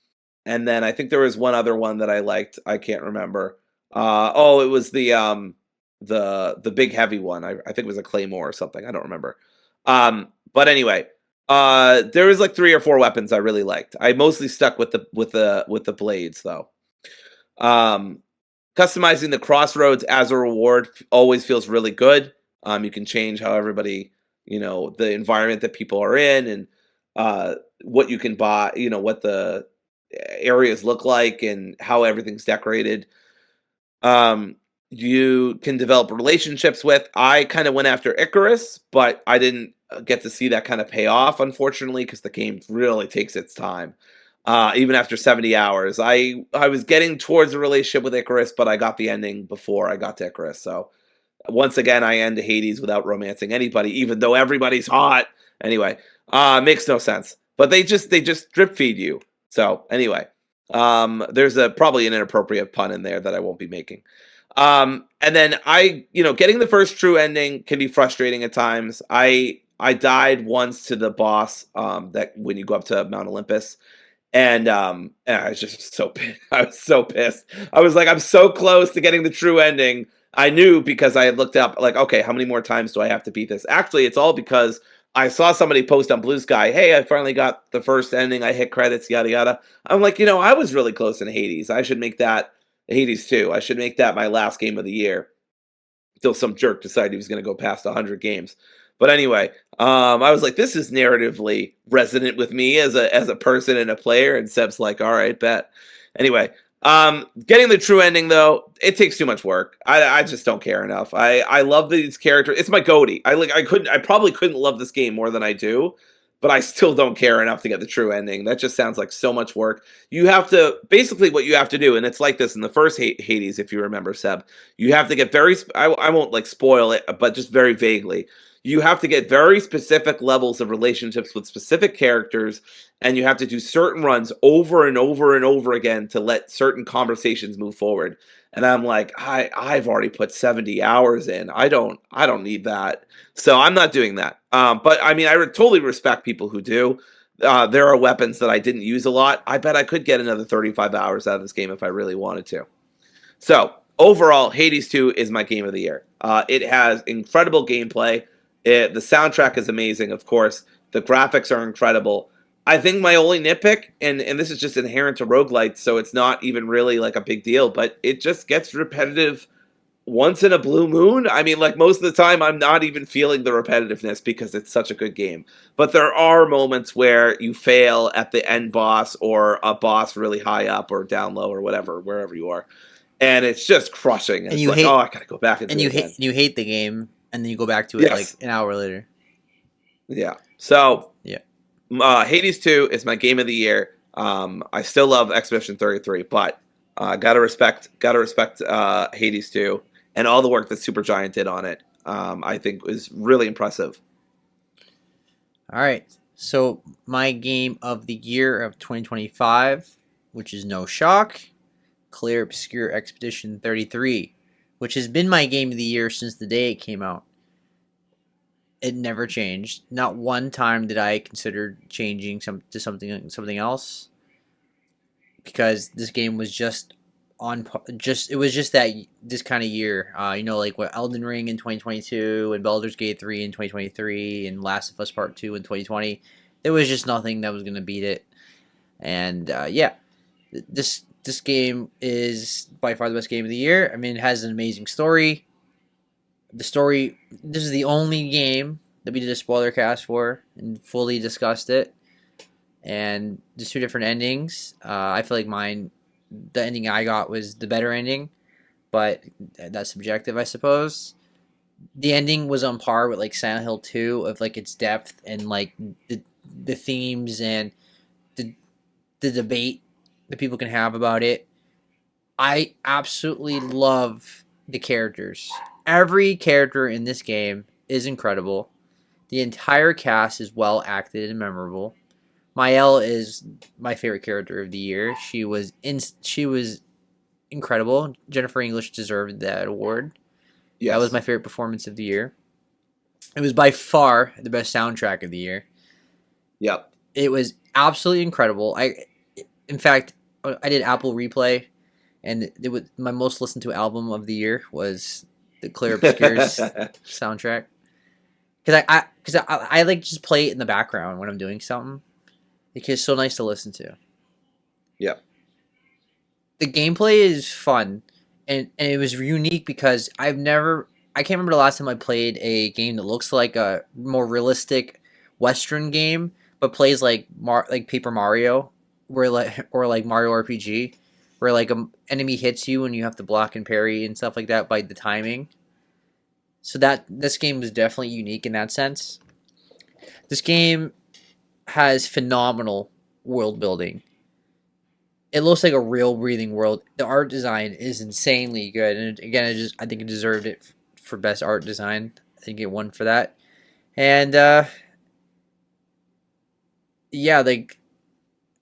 and then I think there was one other one that I liked. I can't remember. It was the big heavy one. I think it was a claymore or something. I don't remember. But anyway, there was like 3 or 4 weapons I really liked. I mostly stuck with the blades though. Um, Customizing the crossroads as a reward always feels really good. You can change how everybody, the environment that people are in, and what you can buy, what the areas look like and how everything's decorated. You can develop relationships with. I kind of went after Icarus, but I didn't get to see that kind of pay off, unfortunately, because the game really takes its time. Even after 70 hours, I was getting towards a relationship with Icarus, but I got the ending before I got to Icarus. So once again, I end Hades without romancing anybody, even though everybody's hot. Anyway, makes no sense. But they just drip feed you. So anyway, there's probably an inappropriate pun in there that I won't be making. And then getting the first true ending can be frustrating at times. I died once to the boss that when you go up to Mount Olympus. And I was just so pissed. I was so pissed. I was like, I'm so close to getting the true ending. I knew because I had looked up, like, okay, how many more times do I have to beat this? Actually, it's all because I saw somebody post on Blue Sky, hey, I finally got the first ending. I hit credits, yada, yada. I'm like, I was really close in Hades. I should make that Hades 2. I should make that my last game of the year. Until some jerk decided he was going to go past 100 games. But anyway, I was like, this is narratively resonant with me as a person and a player. And Seb's like, all right, bet. Anyway, getting the true ending though, it takes too much work. I just don't care enough. I love these characters. It's my goatee. I probably couldn't love this game more than I do, but I still don't care enough to get the true ending. That just sounds like so much work. You have to basically what you have to do, and it's like this in the first Hades, if you remember, Seb. You have to get I won't like spoil it, but just very vaguely. You have to get very specific levels of relationships with specific characters, and you have to do certain runs over and over and over again to let certain conversations move forward. And I'm like, I've already put 70 hours in. I don't need that. So I'm not doing that. But I mean, totally respect people who do. There are weapons that I didn't use a lot. I bet I could get another 35 hours out of this game if I really wanted to. So overall, Hades 2 is my game of the year. It has incredible gameplay. The soundtrack is amazing, of course. The graphics are incredible. I think my only nitpick, and this is just inherent to roguelites, so it's not even really like a big deal, but it just gets repetitive once in a blue moon. I mean, like most of the time, I'm not even feeling the repetitiveness because it's such a good game. But there are moments where you fail at the end boss or a boss really high up or down low or whatever, wherever you are. And it's just crushing. And And it's you like, oh, hate I gotta go back and and do it again. you hate the game, and then you go back to it like Yes. an hour later. Yeah. So Yeah. Hades 2 is my game of the year. I still love Expedition 33, but gotta respect Hades 2 and all the work that Supergiant did on it. I think was really impressive. All right. So my game of the year of 2025, which is no shock, Clear Obscure Expedition 33, which has been my game of the year since the day it came out. It never changed. Not one time did I consider changing to something else, because this game was just it was just that this kind of year. Like what Elden Ring in 2022 and Baldur's Gate 3 in 2023 and Last of Us Part 2 in 2020. There was just nothing that was gonna beat it. And yeah, this game is by far the best game of the year. I mean, it has an amazing story. The story. This is the only game that we did a spoiler cast for and fully discussed it. And there's two different endings. I feel like the ending I got was the better ending, but that's subjective, I suppose. The ending was on par with like Silent Hill 2 of like its depth and like the themes and the the debate that people can have about it. I absolutely love the characters. Every character in this game is incredible. The entire cast is well acted and memorable. Mael is my favorite character of the year. She was incredible. Jennifer English deserved that award. That was Yes. my favorite performance of the year. It was by far the best soundtrack of the year. Yep. It was absolutely incredible. In fact, I did Apple Replay, and it was my most listened to album of the year was the Clear Obscure's soundtrack. Because I like just play it in the background when I'm doing something. Because it's so nice to listen to. Yep. The gameplay is fun, and it was unique because I can't remember the last time I played a game that looks like a more realistic Western game, but plays like like Paper Mario, where like or like Mario RPG, where like an enemy hits you and you have to block and parry and stuff like that by the timing. So that this game was definitely unique in that sense. This game has phenomenal world building. It looks like a real breathing world. The art design is insanely good, and again, I think it deserved it for best art design. I think it won for that, and yeah, like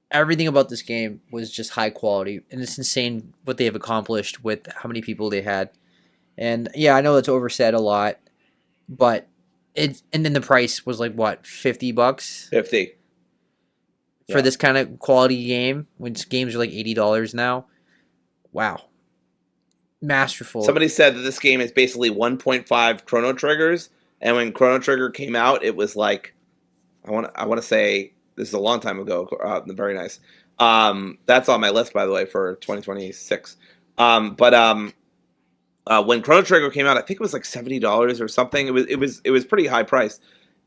everything about this game was just high quality, and it's insane what they have accomplished with how many people they had. And yeah, I know that's oversaid a lot, but and then the price was like what, $50 50. for Yeah. this kind of quality game when games are like $80 now. Wow, masterful. Somebody said that this game is basically 1.5 Chrono Triggers, and when Chrono Trigger came out, it was like I want to say this is a long time ago. Very nice. That's on my list, by the way, for 2026. But when Chrono Trigger came out, I think it was like $70 or something. It was pretty high price.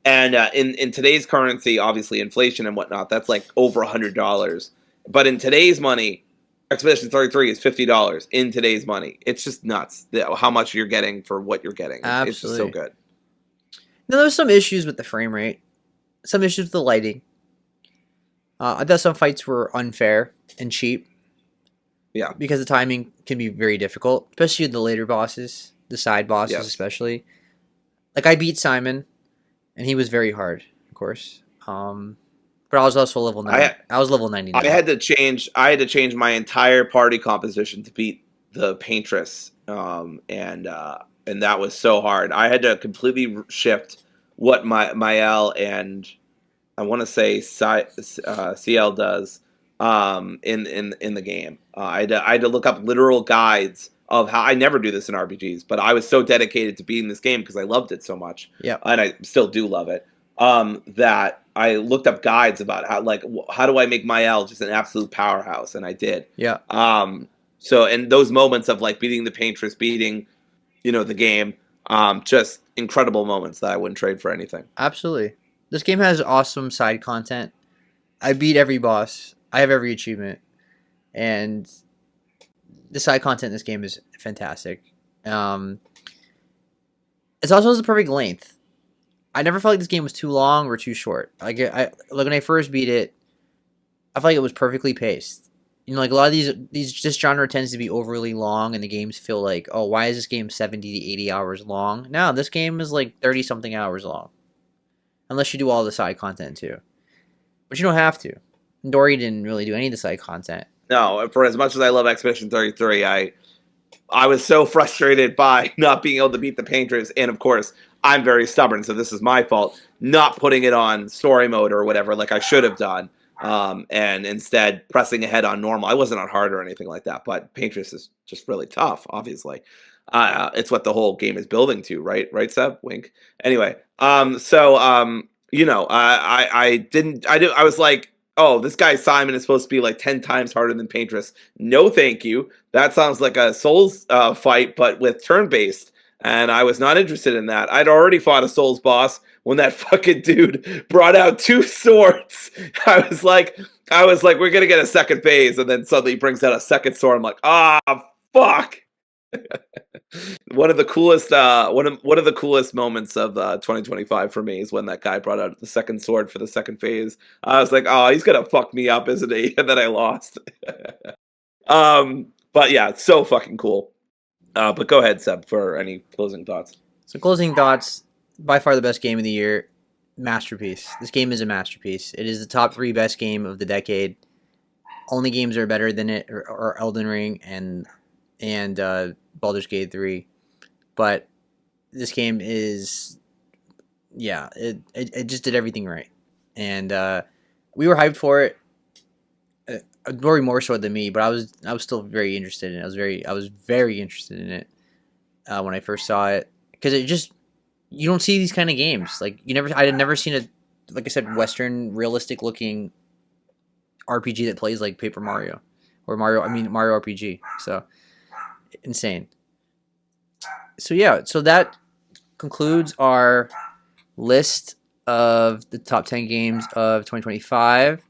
And in today's currency, obviously inflation and whatnot, that's like over $100. But in today's money, Expedition 33 is $50 in today's money. It's just nuts how much you're getting for what you're getting. It's just so Absolutely. good. Now, there's some issues with the frame rate, some issues with the lighting. I thought some fights were unfair and cheap. Yeah. Because the timing can be very difficult, especially the later bosses, the side bosses Yes. especially. Like I beat Simon, and he was very hard, of course. But I was also level 9. I was level 99. I had to change my entire party composition to beat the Paintress, and that was so hard. I had to completely shift what my L and I want to say CL does in the game. I had to look up literal guides of how I never do this in RPGs, but I was so dedicated to beating this game because I loved it so much. Yeah. And I still do love it. That I looked up guides about how do I make my L just an absolute powerhouse, and I did. Yeah. So and those moments of like beating the Paintress, beating, the game, just incredible moments that I wouldn't trade for anything. Absolutely. This game has awesome side content. I beat every boss. I have every achievement. And the side content in this game is fantastic. It's also the perfect length. I never felt like this game was too long or too short. Like when I first beat it, I felt like it was perfectly paced. Like a lot of these this genre tends to be overly long, and the games feel like, oh, why is this game 70 to 80 hours long? No, this game is like 30 something hours long, unless you do all the side content too. But you don't have to. Dory didn't really do any of the side content. No, for as much as I love Expedition 33, I was so frustrated by not being able to beat the Paintress, and of course, I'm very stubborn, so this is my fault, not putting it on story mode or whatever like I should have done, and instead pressing ahead on normal. I wasn't on hard or anything like that, but Paintress is just really tough, obviously. It's what the whole game is building to, right? Right, Seb? Wink. Anyway, I didn't. I was like, oh, this guy Simon is supposed to be like 10 times harder than Paintress. No, thank you. That sounds like a Souls fight, but with turn based. And I was not interested in that. I'd already fought a Souls boss when that fucking dude brought out 2 swords. I was like, we're gonna get a second phase, and then suddenly he brings out a second sword. I'm like, ah, fuck. One of the coolest moments of 2025 for me is when that guy brought out the second sword for the second phase. I was like, oh, he's gonna fuck me up, isn't he? And then I lost. But yeah, it's so fucking cool. But go ahead, Seb, for any closing thoughts. So closing thoughts, by far the best game of the year, masterpiece. This game is a masterpiece. It is the top 3 best game of the decade. Only games that are better than it are Elden Ring and Baldur's Gate 3. But this game is, yeah, it just did everything right. And we were hyped for it. Dory more so than me, but I was still very interested in it. I was very interested in it when I first saw it, because it just, you don't see these kind of games. Like, I had never seen a, like I said, Western realistic looking RPG that plays like Paper Mario or Mario RPG. So insane. So yeah, so that concludes our list of the top 10 games of 2025.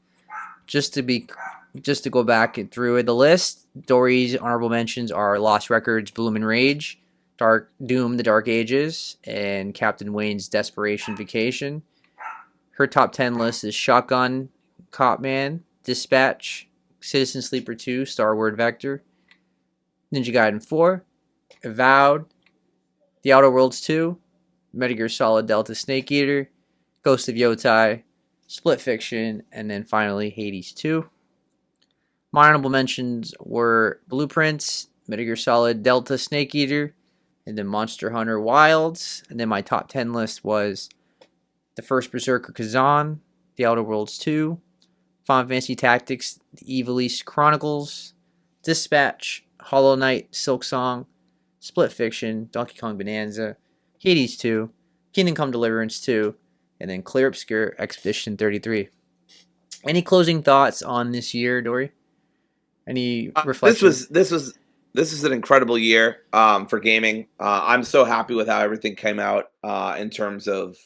Just to go back and through the list, Dory's honorable mentions are Lost Records, Bloom and Rage, Doom, The Dark Ages, and Captain Wayne's Desperation Vacation. Her top 10 list is Shotgun, Copman, Dispatch, Citizen Sleeper 2, Starward Vector, Ninja Gaiden 4, Avowed, The Outer Worlds 2, Metal Gear Solid Delta Snake Eater, Ghost of Yotai, Split Fiction, and then finally Hades 2. My honorable mentions were Blueprints, Metal Gear Solid Delta Snake Eater, and then Monster Hunter Wilds. And then my top 10 list was The First Berserker Kazan, The Outer Worlds 2, Final Fantasy Tactics, The Evil East Chronicles, Dispatch, Hollow Knight, Silksong, Split Fiction, Donkey Kong Bonanza, Hades 2, Kingdom Come Deliverance 2, and then Clear Obscure Expedition 33. Any closing thoughts on this year, Dory? Any reflections? This was an incredible year for gaming. I'm so happy with how everything came out in terms of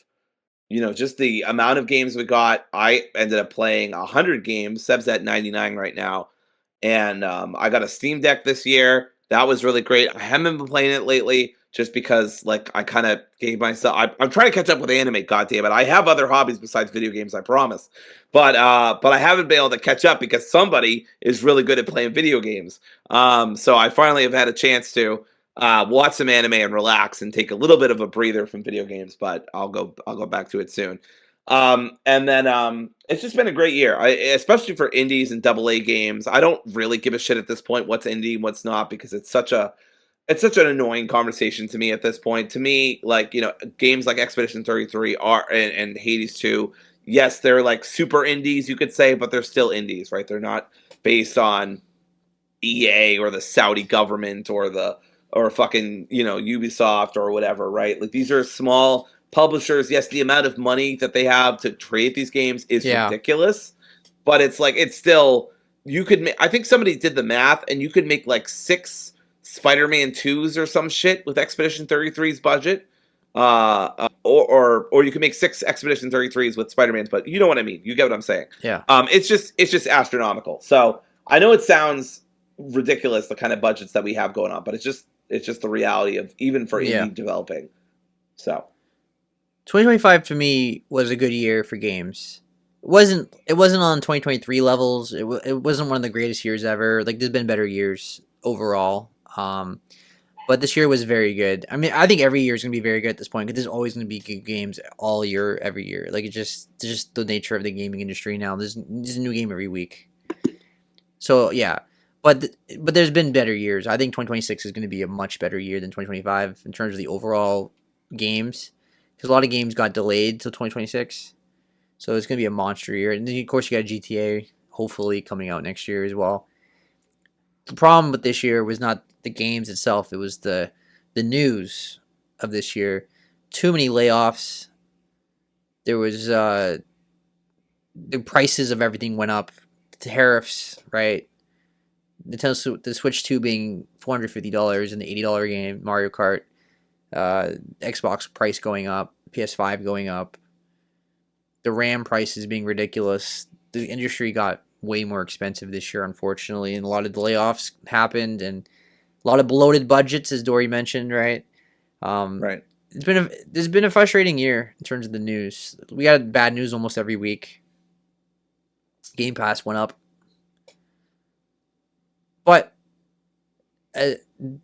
just the amount of games we got. I ended up playing 100 games. Seb's at 99 right now, and I got a Steam Deck this year. That was really great. I haven't been playing it lately just because I kind of gave myself. I'm trying to catch up with anime. God damn it! I have other hobbies besides video games. I promise, but I haven't been able to catch up because somebody is really good at playing video games. So I finally have had a chance to watch some anime and relax and take a little bit of a breather from video games. But I'll go back to it soon. And then it's just been a great year, especially for indies and AA games. I don't really give a shit at this point what's indie and what's not, because it's such an annoying conversation to me at this point. To me, games like Expedition 33 and Hades 2, yes, they're like super indies, you could say, but they're still indies, right? They're not based on EA or the Saudi government or fucking, Ubisoft or whatever, right? Like, these are small publishers. Yes, the amount of money that they have to create these games is ridiculous, but it's still, you could make, I think somebody did the math, and you could make like 6 Spider-Man 2s or some shit with Expedition 33's budget. Or you can make 6 Expedition 33s with Spider-Man's, but you know what I mean. You get what I'm saying. Yeah. It's just astronomical. So I know it sounds ridiculous, the kind of budgets that we have going on, but it's just the reality of even for indie developing. So 2025 for me was a good year for games. It wasn't on 2023 levels. It wasn't one of the greatest years ever. Like, there's been better years overall. But this year was very good. I mean, I think every year is going to be very good at this point, because there's always going to be good games all year, every year. Like, it's just the nature of the gaming industry now. There's a new game every week. So, yeah. But there's been better years. I think 2026 is going to be a much better year than 2025 in terms of the overall games, because a lot of games got delayed till 2026. So it's going to be a monster year. And then, of course, you got GTA hopefully coming out next year as well. The problem with this year was not the games itself. It was the news of this year. Too many layoffs. There was the prices of everything went up. Tariffs, right? The Switch 2 being $450 and the $80 game Mario Kart, Xbox price going up, PS5 going up, the RAM prices being ridiculous. The industry got way more expensive this year, unfortunately, and a lot of layoffs happened and a lot of bloated budgets, as Dory mentioned, right? Um, Right. there's been a frustrating year in terms of the news. We got bad news almost every week. Game Pass went up, but uh,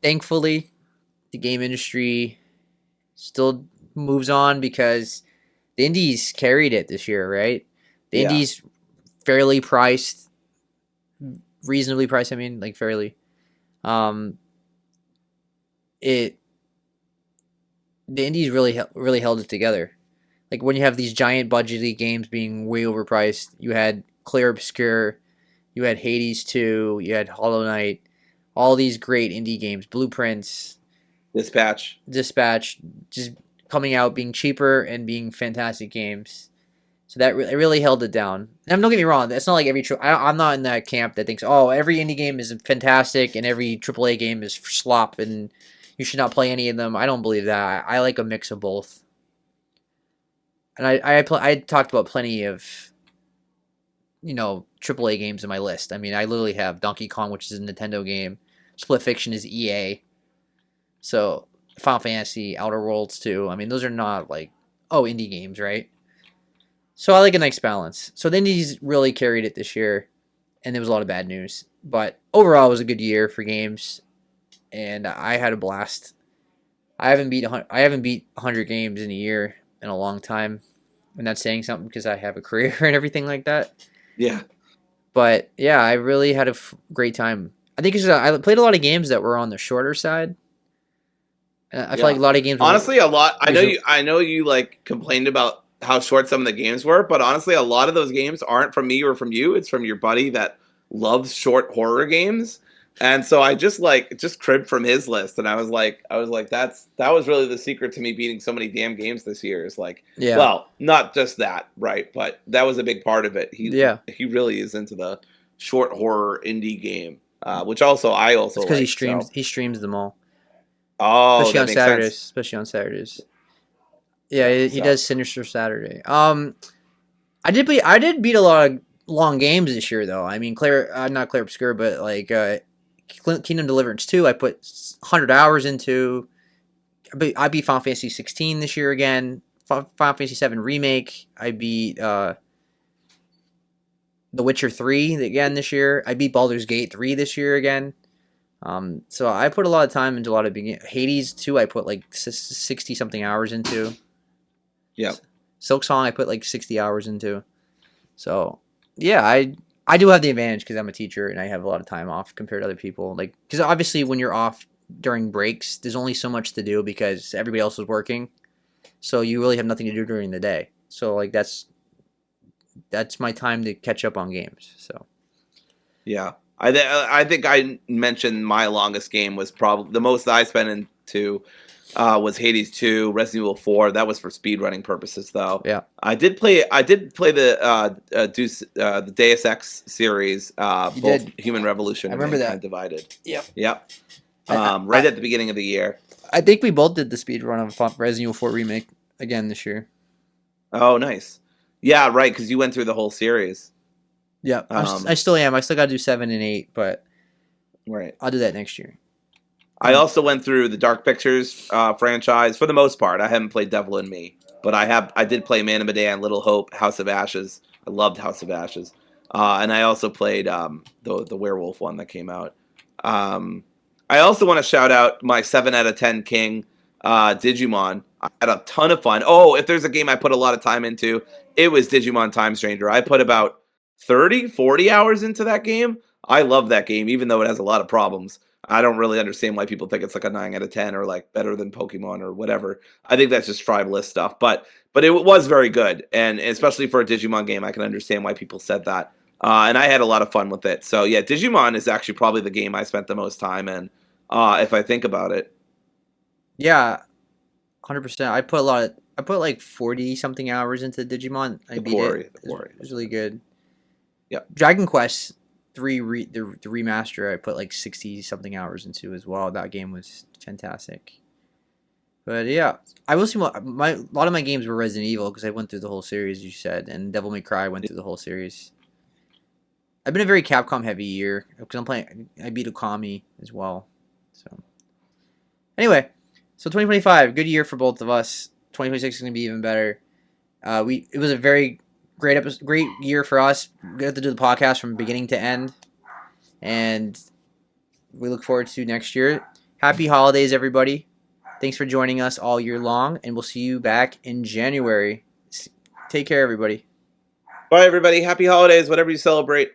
thankfully, the game industry still moves on because the indies carried it this year, right? The Yeah. indies fairly priced, reasonably priced. I mean, like fairly. Um, it the indies really held it together. Like when you have these giant budgety games being way overpriced, you had Clear Obscure, you had Hades 2, you had Hollow Knight, all these great indie games, Blueprints, Dispatch. Dispatch, just coming out being cheaper and being fantastic games. So that it really held it down. And don't get me wrong, it's not like I'm not in that camp that thinks, oh, every indie game is fantastic and every AAA game is slop and you should not play any of them. I don't believe that. I like a mix of both. And I talked about plenty of AAA games in my list. I mean, I literally have Donkey Kong, which is a Nintendo game. Split Fiction is EA. So Final Fantasy, Outer Worlds 2. I mean, those are not like indie games, right? So I like a nice balance. So the indies really carried it this year, and there was a lot of bad news. But overall, it was a good year for games, and I had a blast. I haven't beat 100 games in a year in a long time, and that's saying something because I have a career and everything like that. Yeah. But yeah, I really had a great time. I think it's I played a lot of games that were on the shorter side. I feel like Yeah. a lot of games were Honestly, a lot. I know reason. you. I know you like complained about how short some of the games were, but honestly, a lot of those games aren't from me or from you. It's from your buddy that loves short horror games, and so I just cribbed from his list, and I was like, that was really the secret to me beating so many damn games this year. Is like, Yeah, well, not just that, right? But that was a big part of it. yeah. He really is into the short horror indie game, which also I also It's because like. So, he streams them all, oh, especially that on makes Saturdays. sense. Especially on Saturdays. Yeah, Yeah. he So. does Sinister Saturday. I did beat a lot of long games this year though. I mean, not Claire Obscure, but like Kingdom Deliverance 2. I put 100 hours into. I beat Final Fantasy 16 this year again. Final Fantasy 7 remake. I beat The Witcher 3 again this year. I beat Baldur's Gate 3 this year again. So I put a lot of time into a lot of Hades 2. I put like 60 something hours into. Yeah. Silk Song I put like 60 hours into. So yeah, I do have the advantage because I'm a teacher and I have a lot of time off compared to other people. Like because obviously when you're off during breaks, there's only so much to do because everybody else is working. So you really have nothing to do during the day. So like that's my time to catch up on games. So Yeah, I think I mentioned my longest game was probably the most I spent into was Hades 2, Resident Evil 4. That was for speedrunning purposes, though. yeah, I did play the Deus Ex series, you both did. Human Revolution I and remember Mankind that. Divided. Yep. Yep. I Right at the beginning of the year. I think we both did the speed run of Resident Evil 4 remake again this year. Oh, nice. Yeah, right, because you went through the whole series. Yeah, I Um, still am. I still got to do 7 and 8, but right. I'll do that next year. I And also went through the Dark Pictures franchise for the most part. I haven't played Devil in Me, but I did play Man of Medan, Little Hope, House of Ashes. I loved House of Ashes, and I also played the werewolf one that came out. Um, I also want to shout out my 7 out of 10 King Digimon. I had a ton of fun. Oh, if there's a game I put a lot of time into, it was Digimon Time Stranger. I put about 30, 40 hours into that game. I love that game, even though it has a lot of problems. I don't really understand why people think it's like a 9 out of 10 or like better than Pokemon or whatever. I think that's just tribalist stuff, but it was very good, and especially for a Digimon game, I can understand why people said that. And I had a lot of fun with it. So yeah, Digimon is actually probably the game I spent the most time in, if I think about it. yeah, 100%. I put a lot of I put like 40 something hours into Digimon. I The beat it. quarry, the quarry. It was really good. Yep. Dragon Quest 3 the remaster I put like 60 something hours into as well. That game was fantastic. But yeah, I will see a lot of my games were Resident Evil because I went through the whole series. You said, and Devil May Cry went through the whole series. I've been a very Capcom heavy year because I'm playing. I beat Okami as well. So anyway, so 2025, good year for both of us. 2026 is gonna be even better. It was a very great year for us. We got to do the podcast from beginning to end, and we look forward to next year. Happy holidays, everybody! Thanks for joining us all year long, and we'll see you back in January. Take care, everybody. Bye, everybody. Happy holidays, whatever you celebrate.